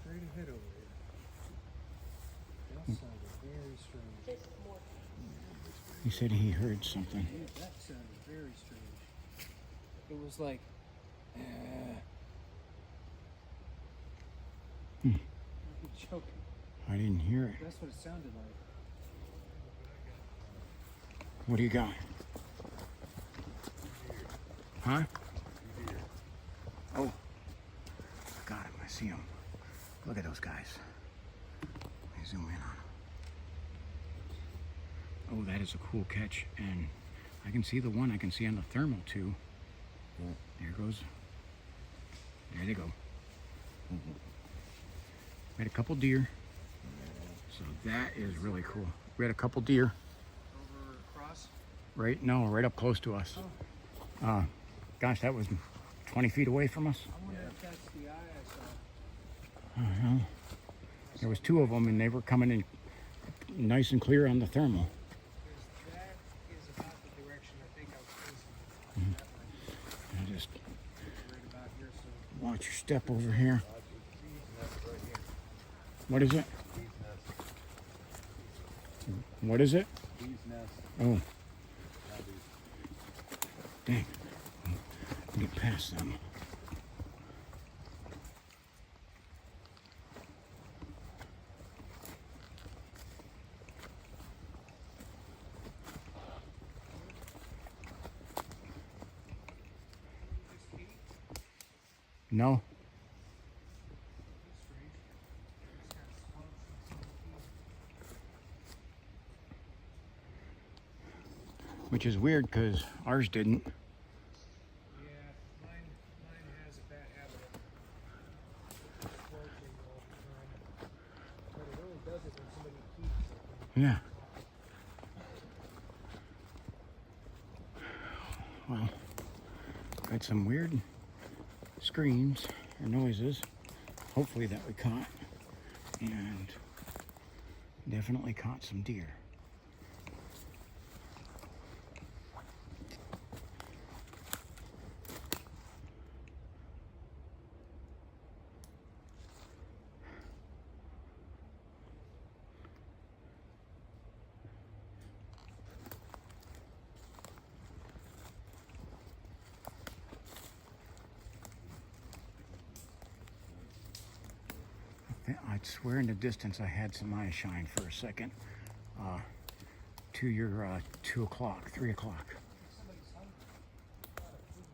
Straight ahead over here. That sounded very strange. He said he heard something. Dude, that sounded very strange. It was like, Hmm. I'm joking. I didn't hear it. That's what it sounded like. What do you got? Huh? Oh, got him. I see him. Look at those guys. Let me zoom in on them. Oh, that is a cool catch. And I can see the one I can see on the thermal too. Yeah. There goes. There they go. We had a couple deer. So that is really cool. We had a couple deer. Over across? Right? No, right up close to us. Gosh, that was 20 feet away from us. I wonder if that's the eye I saw. I don't know. There was two of them, and they were coming in nice and clear on the thermal. Because that is about the direction I think I was facing. That way. I just Right about here, so watch your step over here. What is it? What is it? Bee's nest. Oh. Dang. Get past them. No. Which is weird because ours didn't. yeah, mine has a bad habit of floating all the time. But it only does it when somebody keeps it. Yeah. Well, got some weird screams or noises, hopefully that we caught, and definitely caught some deer. I'd swear in the distance I had some eye shine for a second. To your 2 o'clock, 3 o'clock. Somebody's hungry. A lot of food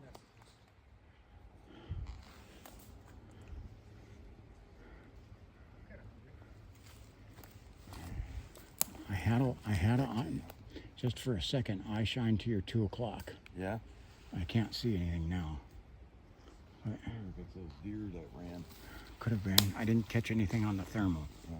messages. I had a just for a second eye shine to your 2 o'clock. Yeah? I can't see anything now. I wonder if it's those deer that ran. Could have been. I didn't catch anything on the thermal. Huh?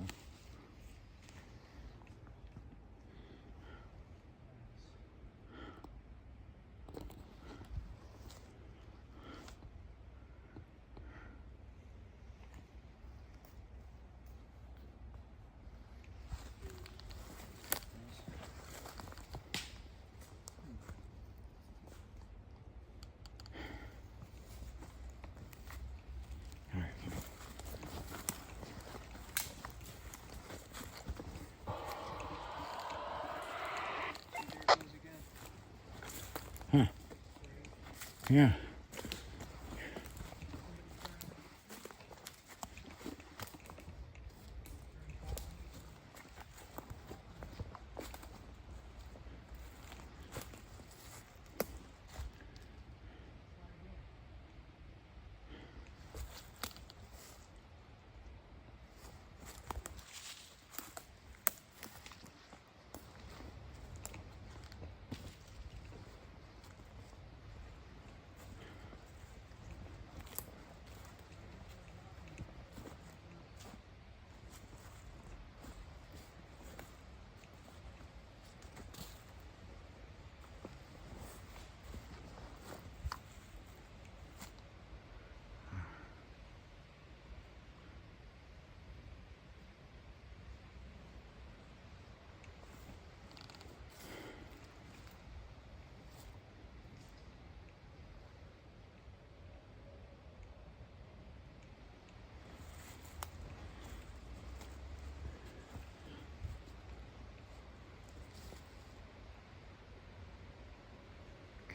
All right. There it goes again. Yeah.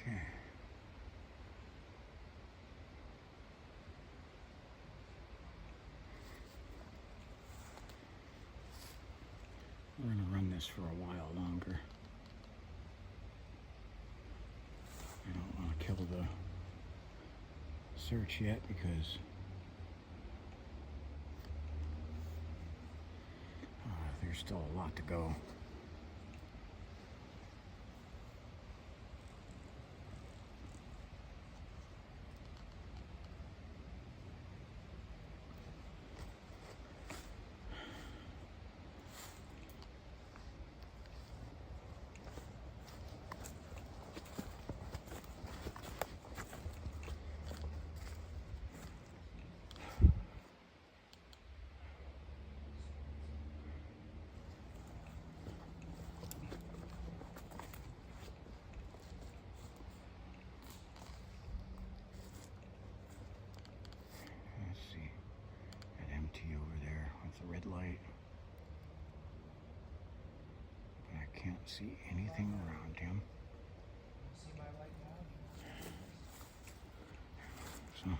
Okay. We're gonna run this for a while longer. I don't want to kill the search yet because there's still a lot to go. Let's see. That MT over there with the red light. But I can't see anything around him. See my light now? So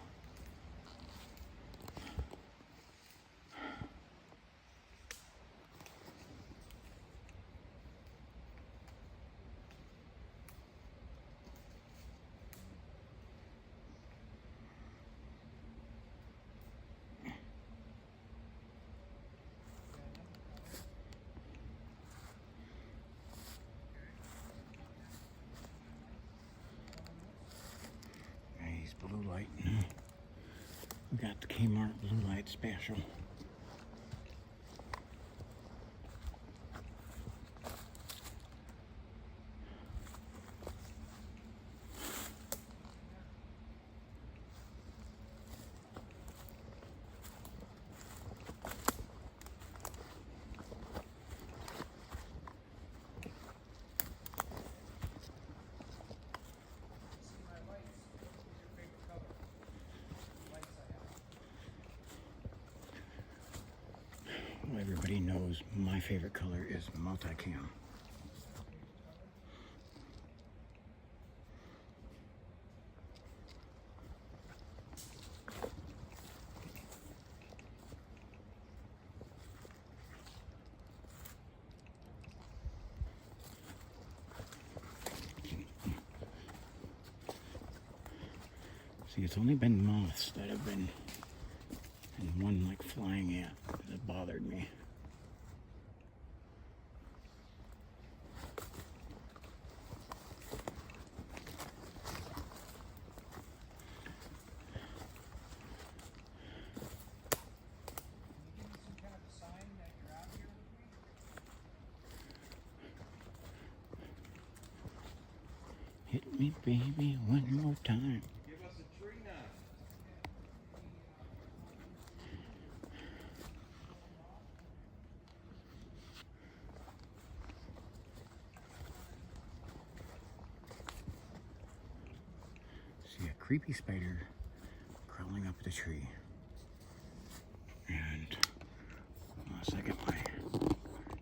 he's blue light. We got the Kmart blue light special. See my lights? What's your favorite color? Lights I have. Well, everybody knows my favorite color is multicam. See, it's only been moths that have been, and one like flying ant that bothered me. me, baby, one more time. Give us a tree knock. See a creepy spider crawling up the tree. And hold on a second, my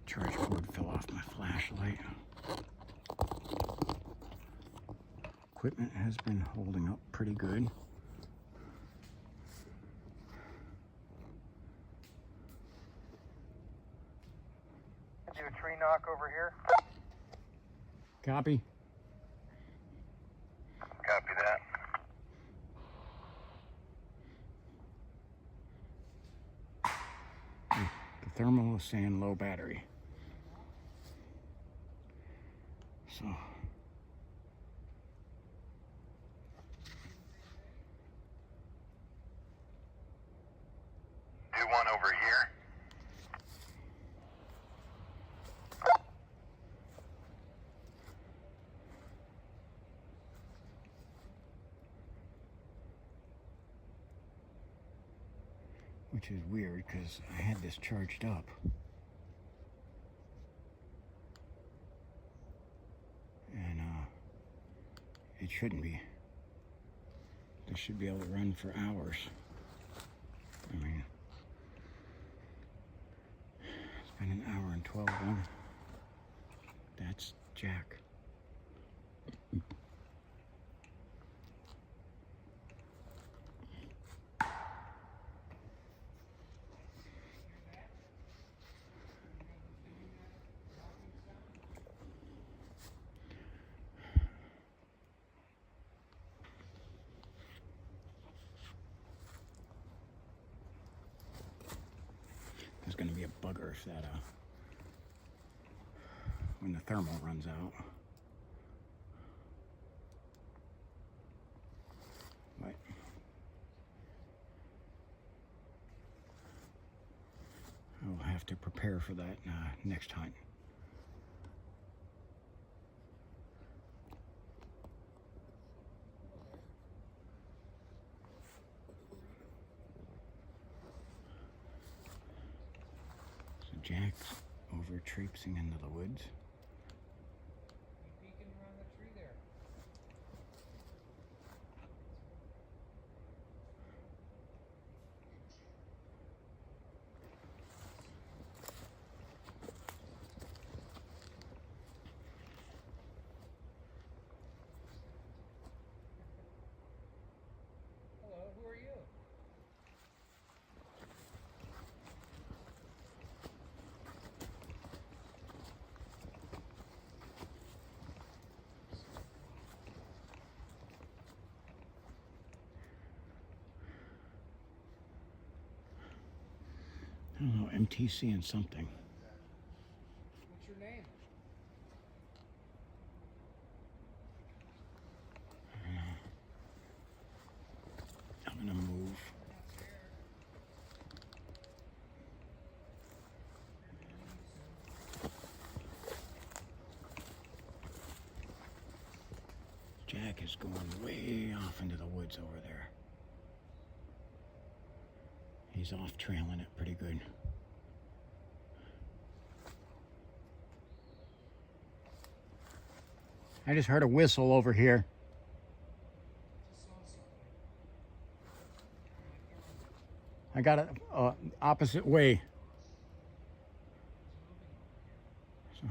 charge cord fell off my flashlight. Equipment has been holding up pretty good. Do a tree knock over here. Copy. Copy that. The thermal is saying low battery. So Do one over here. which is weird because I had this charged up. And it shouldn't be. This should be able to run for hours. I mean, it's been an hour and 12 one. That's Jack. There's going to be a bugger if that, when the thermal runs out. But I'll have to prepare for that next hunt. Jack's over traipsing into the woods. Peeking around the tree there. Hello, who are you? I don't know, MTC and something. What's your name? I'm gonna move. Jack is going way off into the woods over there. He's off trailing it pretty good. I just heard a whistle over here. I got it opposite way. So,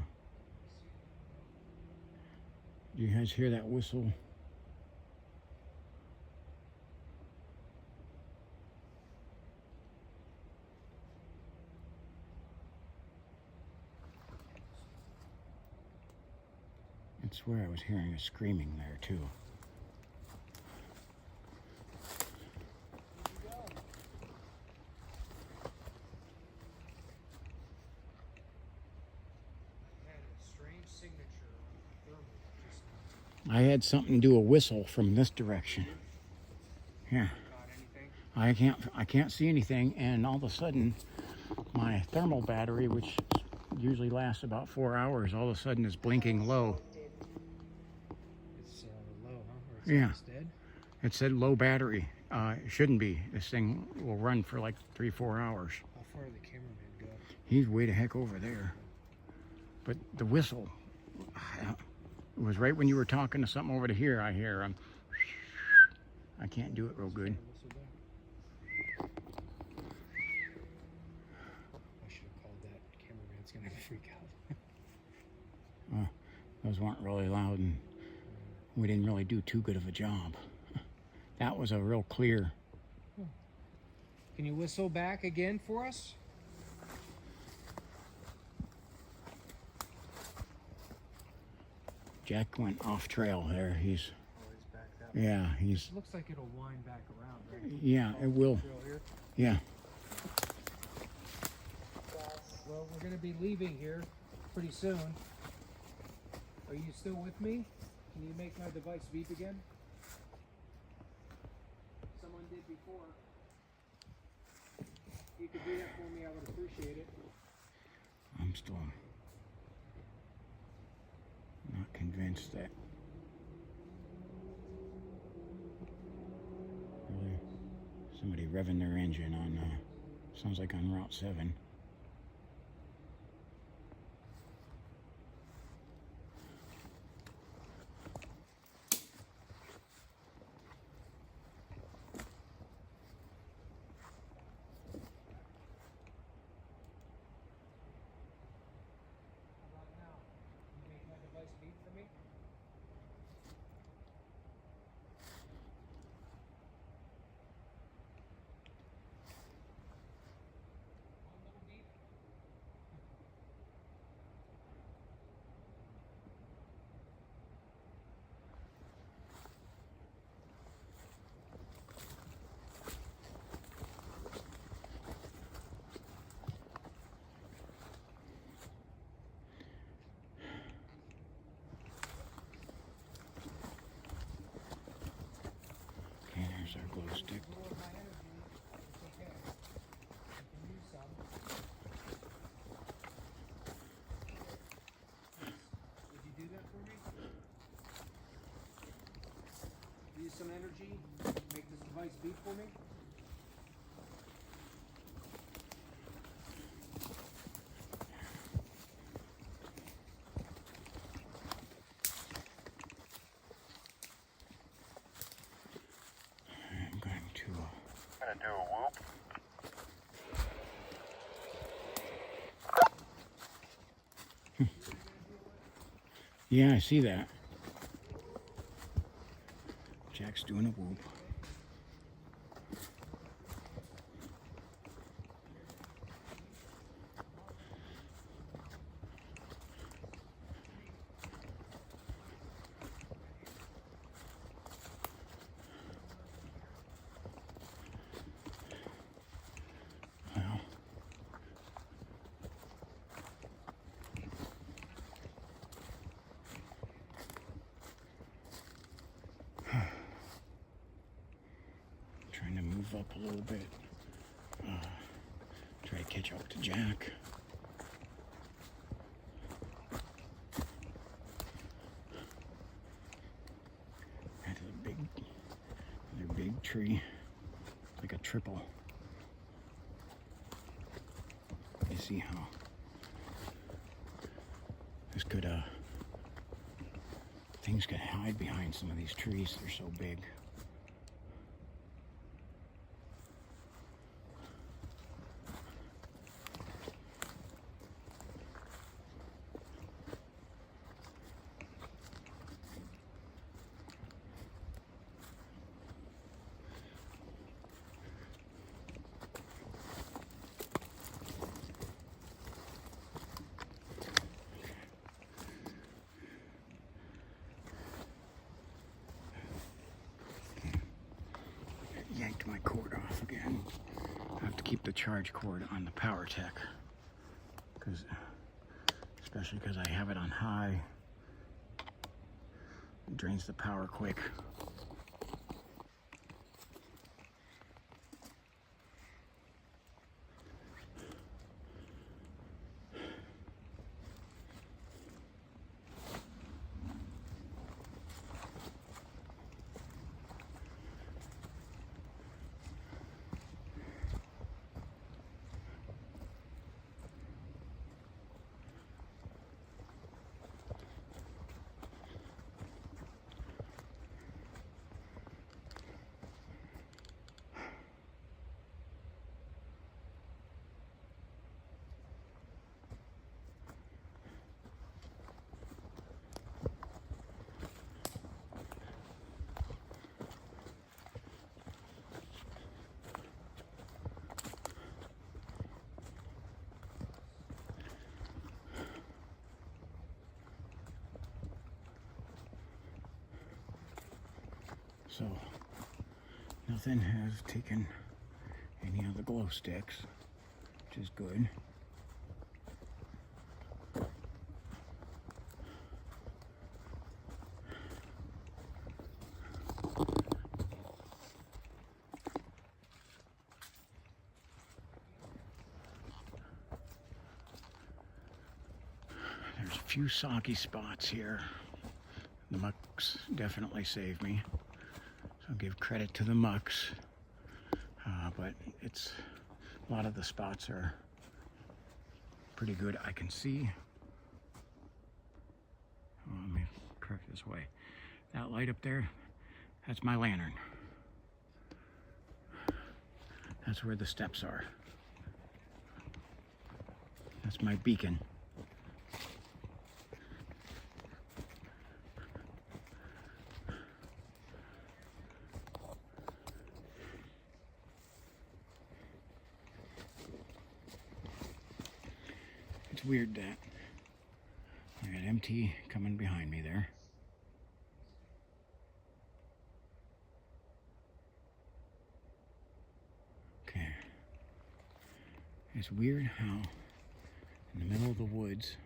do you guys hear that whistle? I swear I was hearing a screaming there too. I had something do a whistle from this direction. Yeah. I can't see anything, and all of a sudden my thermal battery, which usually lasts about 4 hours, all of a sudden is blinking low. It's Yeah. It's dead. It said low battery. It shouldn't be. This thing will run for like 3-4 hours. How far did the cameraman go? He's way the heck over there. But the whistle, it was right when you were talking to something over to here. I hear him. I can't do it real good. Whistle back. I should have called that. Cameraman's gonna freak out. Those weren't really loud, and we didn't really do too good of a job. That was a real clear. Can you whistle back again for us? Jack went off trail there. He's, Oh, he's back that way. yeah, he's, Looks like it'll wind back around, right? yeah, it will. Trail here. Yeah. Well, we're gonna be leaving here pretty soon. Are you still with me? Can you make my device beep again? Someone did before. If you could do that for me, I would appreciate it. I'm still not convinced that really somebody revving their engine on, sounds like on Route 7. How about now? Can you make my device beep for me? One little beep. Okay, there's our glow stick. Lower my energy. It's okay. I can use some. Would you do that for me? Use some energy. Make this device beep for me. I'm going to, I'm gonna do a whoop. yeah, I see that. Jack's doing a whoop. Well, trying to move up a little bit. Try to catch up to Jack. That's another big tree, like a triple. You see how this could, things could hide behind some of these trees. They're so big. Yanked my cord off again. I have to keep the charge cord on the power tech, especially because I have it on high. It drains the power quick. So nothing has taken any of the glow sticks, which is good. There's a few soggy spots here. The mucks definitely saved me. So I'll give credit to the mucks. But it's a lot of the spots are pretty good. I can see. Oh, let me correct this way. That light up there, that's my lantern. That's where the steps are. That's my beacon. It's weird that I got MT coming behind me there. Okay. It's weird how in the middle of the woods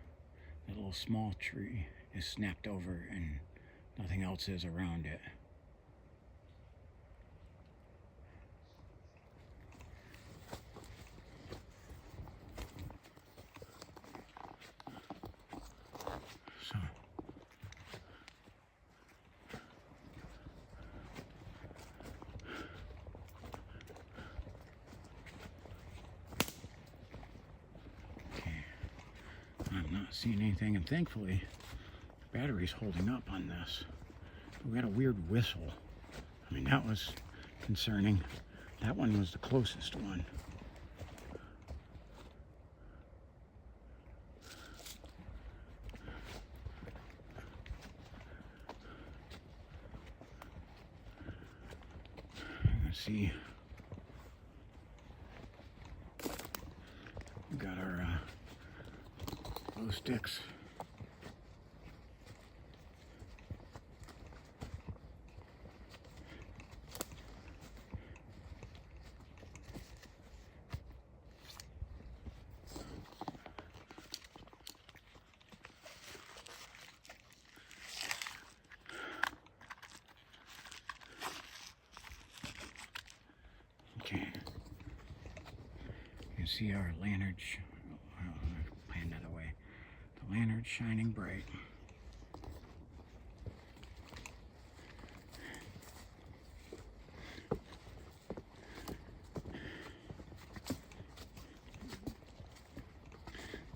that little small tree is snapped over and nothing else is around it. So okay, I'm not seeing anything, and thankfully the battery's holding up on this. We got a weird whistle. I mean, that was concerning. That one was the closest one. Let's see. We got our glow sticks. Okay. You can see our lantern. Pan that away. The lantern's shining bright.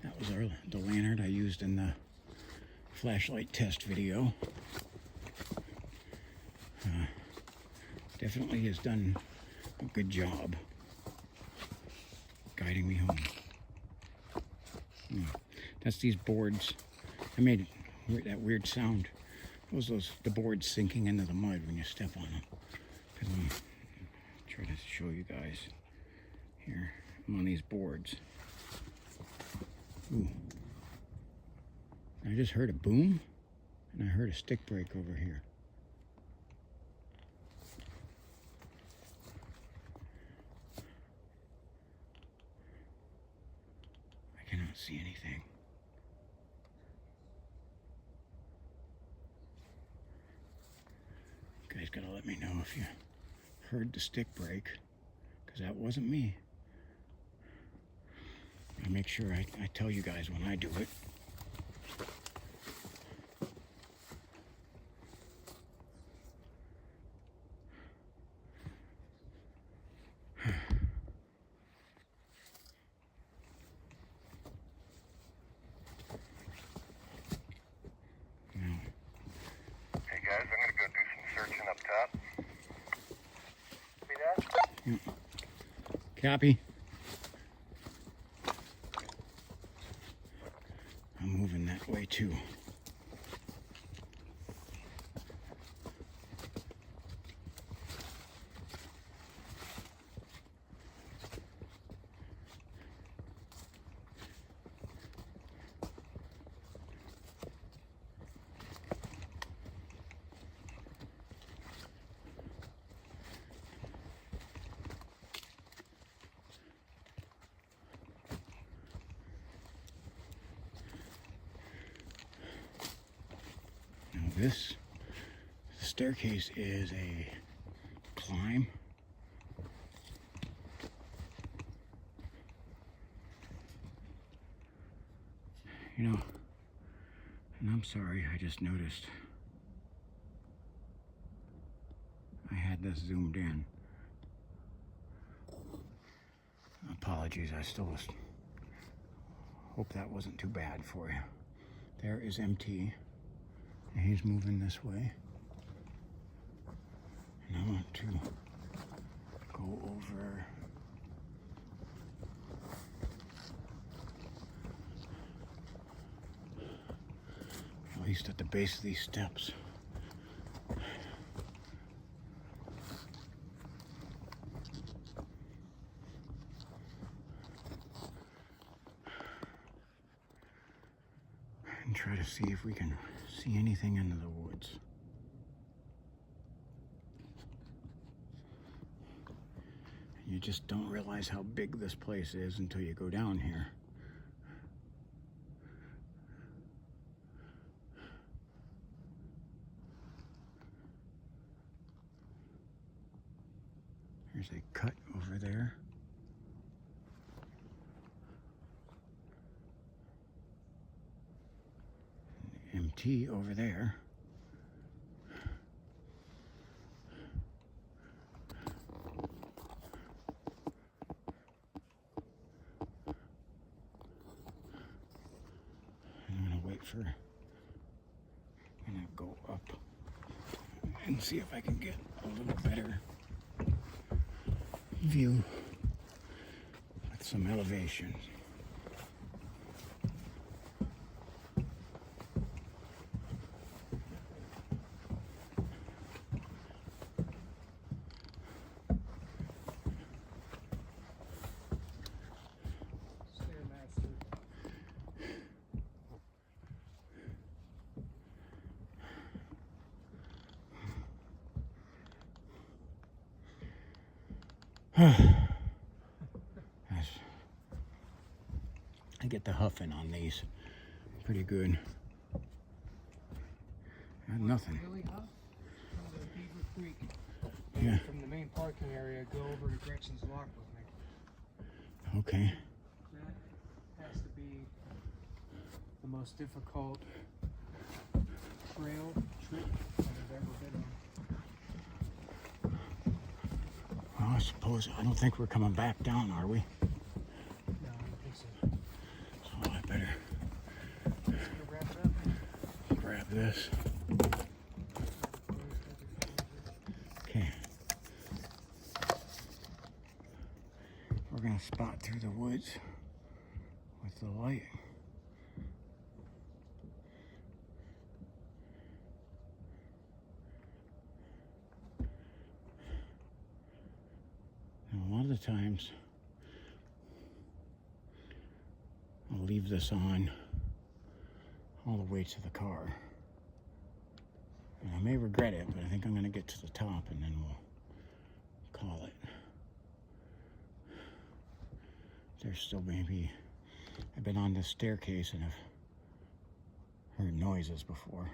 That was the lantern I used in the flashlight test video. Definitely has done a good job guiding me home. That's these boards. I made that weird sound. The boards sinking into the mud when you step on them. Let me try to show you guys. Here, I'm on these boards. Ooh. I just heard a boom, and I heard a stick break over here. I cannot see anything. You guys gotta let me know if you heard the stick break, because that wasn't me. I make sure I tell you guys when I do it. Hey guys, I'm gonna go do some searching up top. See that? Copy. I'm moving that way too. This staircase is a climb. You know, and I'm sorry, I just noticed I had this zoomed in. Apologies, I still hope that wasn't too bad for you. There is MT, and he's moving this way. And I want to go over. At least at the base of these steps. And try to see if we can see anything into the woods. You just don't realize how big this place is until you go down here. There's a cut over there. An MT over there. I'm gonna go up and see if I can get a little better view with some elevation. I get the huffing on these pretty good. Got nothing. Really hot? From the Beaver Creek. Yeah. From the main parking area, go over to Gretchen's Lock with me. Okay. That has to be the most difficult trail trip I've ever been on. Well, I suppose, I don't think we're coming back down, are we? No, I don't think so. So I better Gonna wrap it up. grab this. Okay. We're gonna spot through the woods with the light. And a lot of the times I'll leave this on all the way to the car. And I may regret it, but I think I'm gonna get to the top and then we'll call it. There's still maybe, I've been on this staircase and I've heard noises before.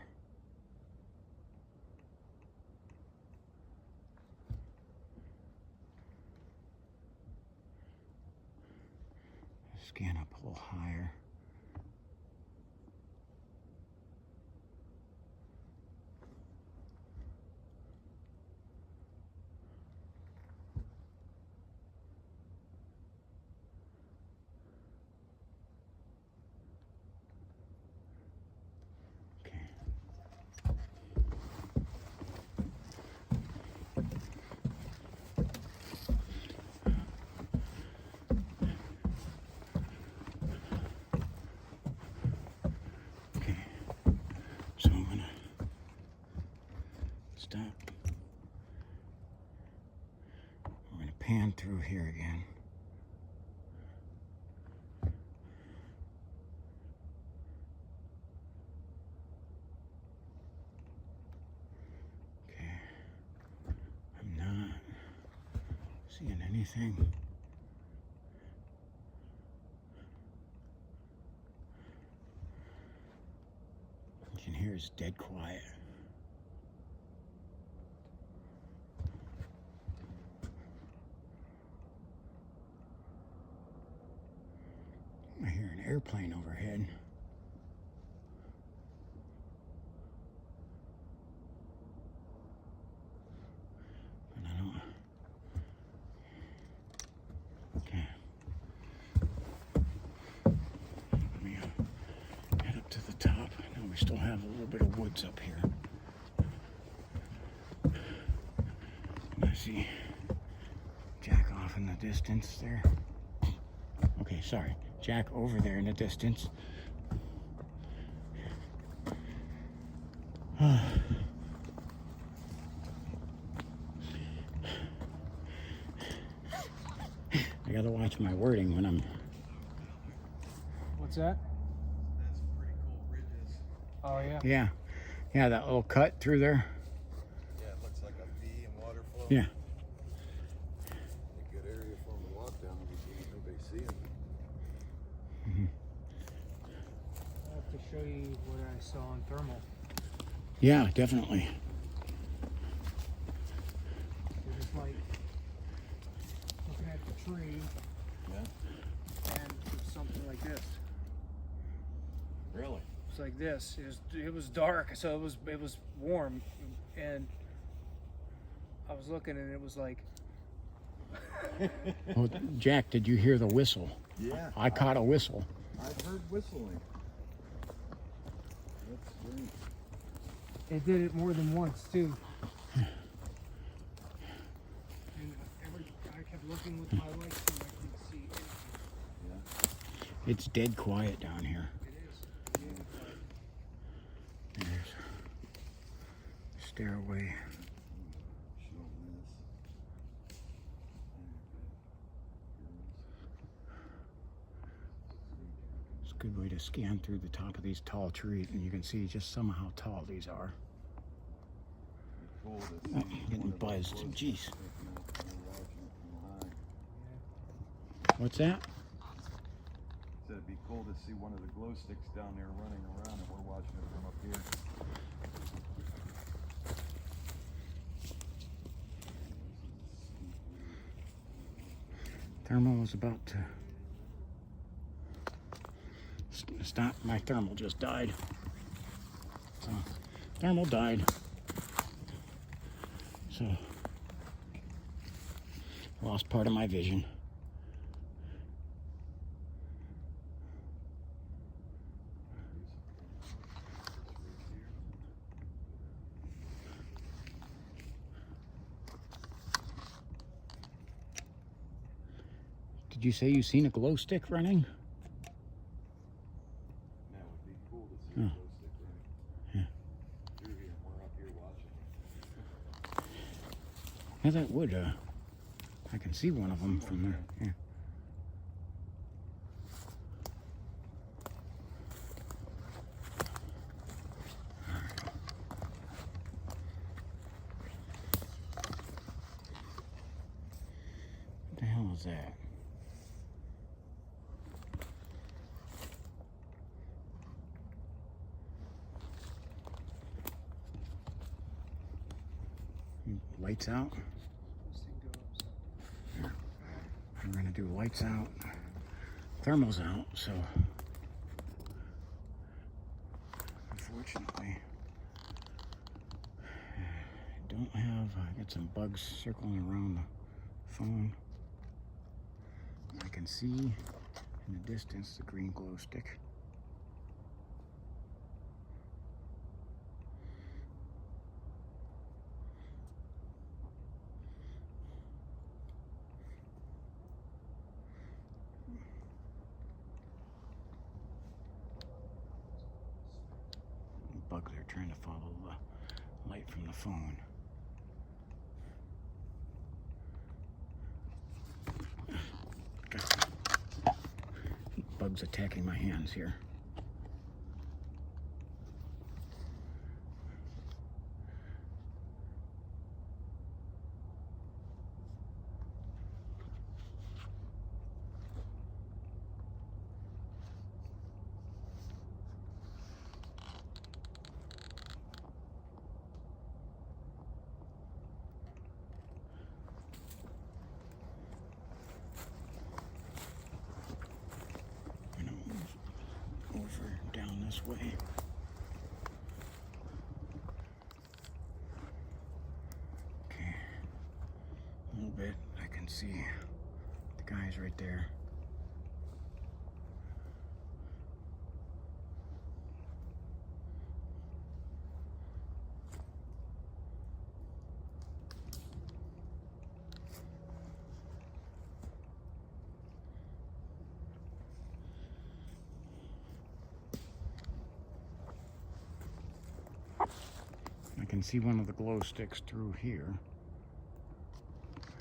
Scan up a little higher. Okay. Okay. So I'm gonna stop. We're gonna pan through here again. Okay. I'm not seeing anything. You can hear it's dead quiet. airplane overhead. But I don't. Okay. Let me head up to the top. I know we still have a little bit of woods up here. And I see Jack off in the distance there. Okay, sorry. Jack over there in the distance. I gotta watch my wording when I'm... What's that? That's some pretty cool ridges. Oh yeah. Yeah. Yeah, that little cut through there. Yeah, it looks like a V and water flow. Yeah. A good area for them to walk down if nobody see them. I have to show you what I saw on thermal. Yeah, definitely. It was like looking at the tree Yeah. and it was something like this. Really? It's like this. It was dark, so it was warm, and I was looking and it was like Well, Jack, did you hear the whistle? Yeah. I caught a whistle. I've heard whistling. That's great. it did it more than once too. And I kept looking with my lights and I couldn't see anything. Yeah. It's dead quiet down here. It is. There's stairway. It's a good way to scan through the top of these tall trees, and you can see just some how tall these are. Cool to Oh, see getting one of those buzzed. glow Jeez. sticks, you know, watching it from high. What's that? Said it'd be cool to see one of the glow sticks down there running around, and we're watching it from up here. Thermal was about to stop. My thermal just died. So, thermal died. So, lost part of my vision. Did you say you seen a glow stick running? That would be cool to see a glow stick running. Yeah. Through here, and we're up here watching. Yeah, that would. I can see one of them from there. Yeah. What the hell is that? Lights out. We're gonna do lights out, thermals out. So unfortunately, I don't have. I got some bugs circling around the phone. I can see in the distance the green glow stick. Bugs are trying to follow the light from the phone. Bugs attacking my hands here. this way. Okay, a little bit. I can see the guys right there. I can see one of the glow sticks through here.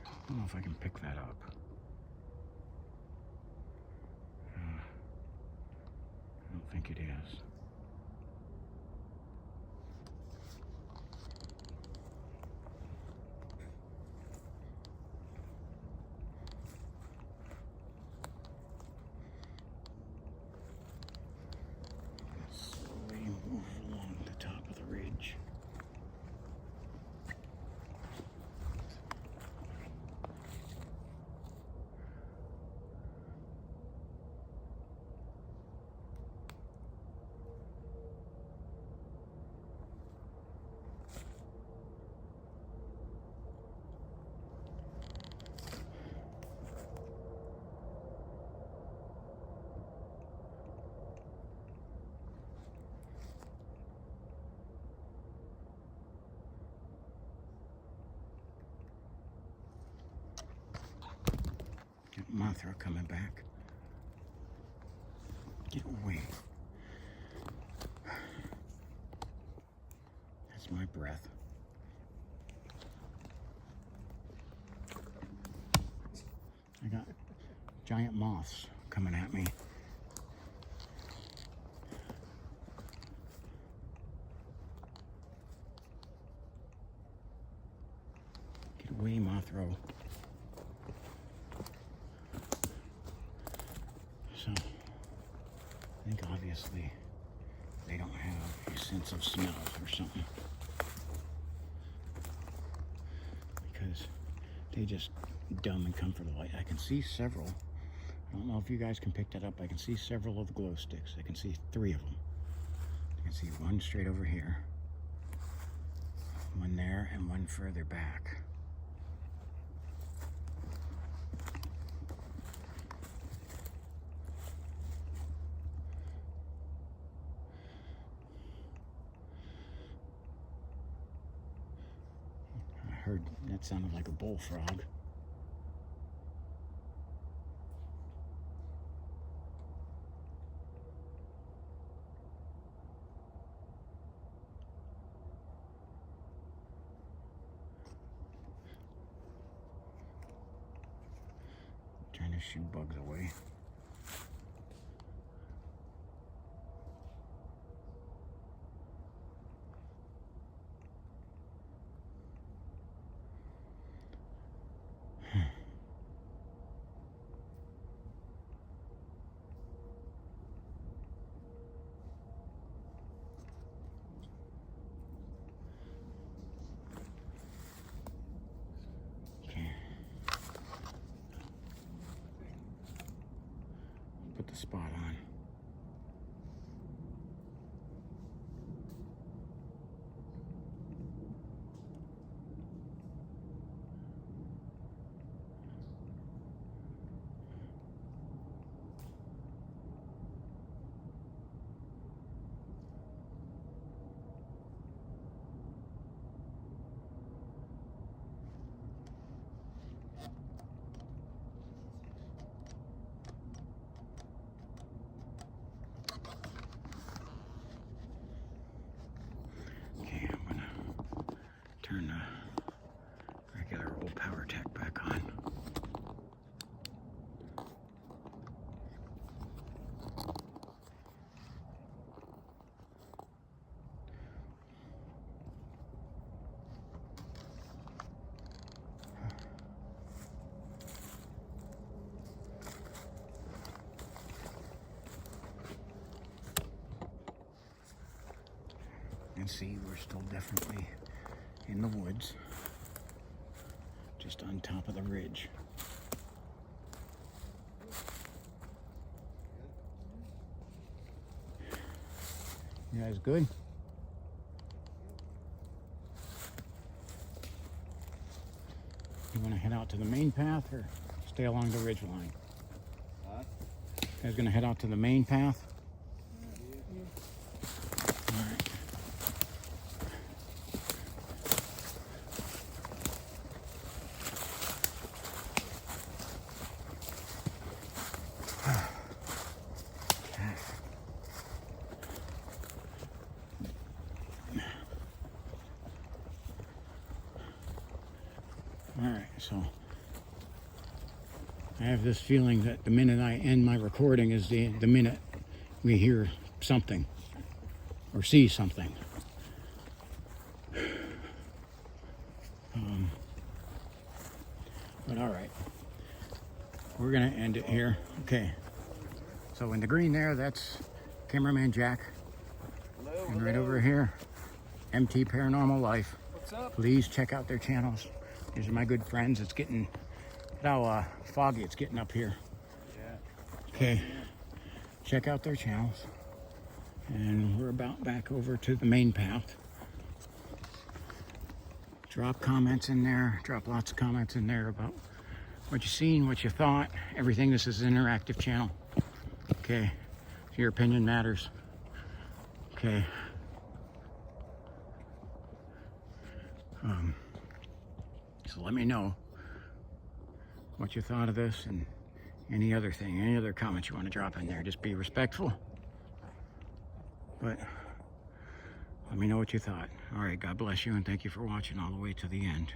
I don't know if I can pick that up. I don't think it is. Slowly move along the top of the ridge. Mothra coming back. Get away. That's my breath. I got giant moths coming at me. Get away, Mothra. So, I think obviously they don't have a sense of smell or something. Because they just dumb and come for the light. I can see several. I don't know if you guys can pick that up. I can see several of the glow sticks. I can see 3 of them. I can see one straight over here, one there, and one further back. I heard that sounded like a bullfrog. Trying to shoo bugs away. Put the spot on. Okay, I'm gonna turn the regular old power tech back on. And see, we're still definitely in the woods, just on top of the ridge. You guys good? You want to head out to the main path or stay along the ridge line? Huh? You guys gonna head out to the main path? All right. All right, so I have this feeling that the minute I end my recording is the minute we hear something or see something. But all right, we're gonna end it here. Okay, so in the green there, that's Cameraman Jack. Hello, And right over here, MT Paranormal Life. What's up? Please check out their channels. These are my good friends. It's getting, look how foggy it's getting up here. Yeah. Okay, check out their channels. And we're about back over to the main path. Drop comments in there. Drop lots of comments in there about what you seen, what you thought, everything. This is an interactive channel. Okay, so your opinion matters. Okay. So let me know what you thought of this and any other thing, any other comments you want to drop in there. Just be respectful, but let me know what you thought. All right, God bless you, and thank you for watching all the way to the end.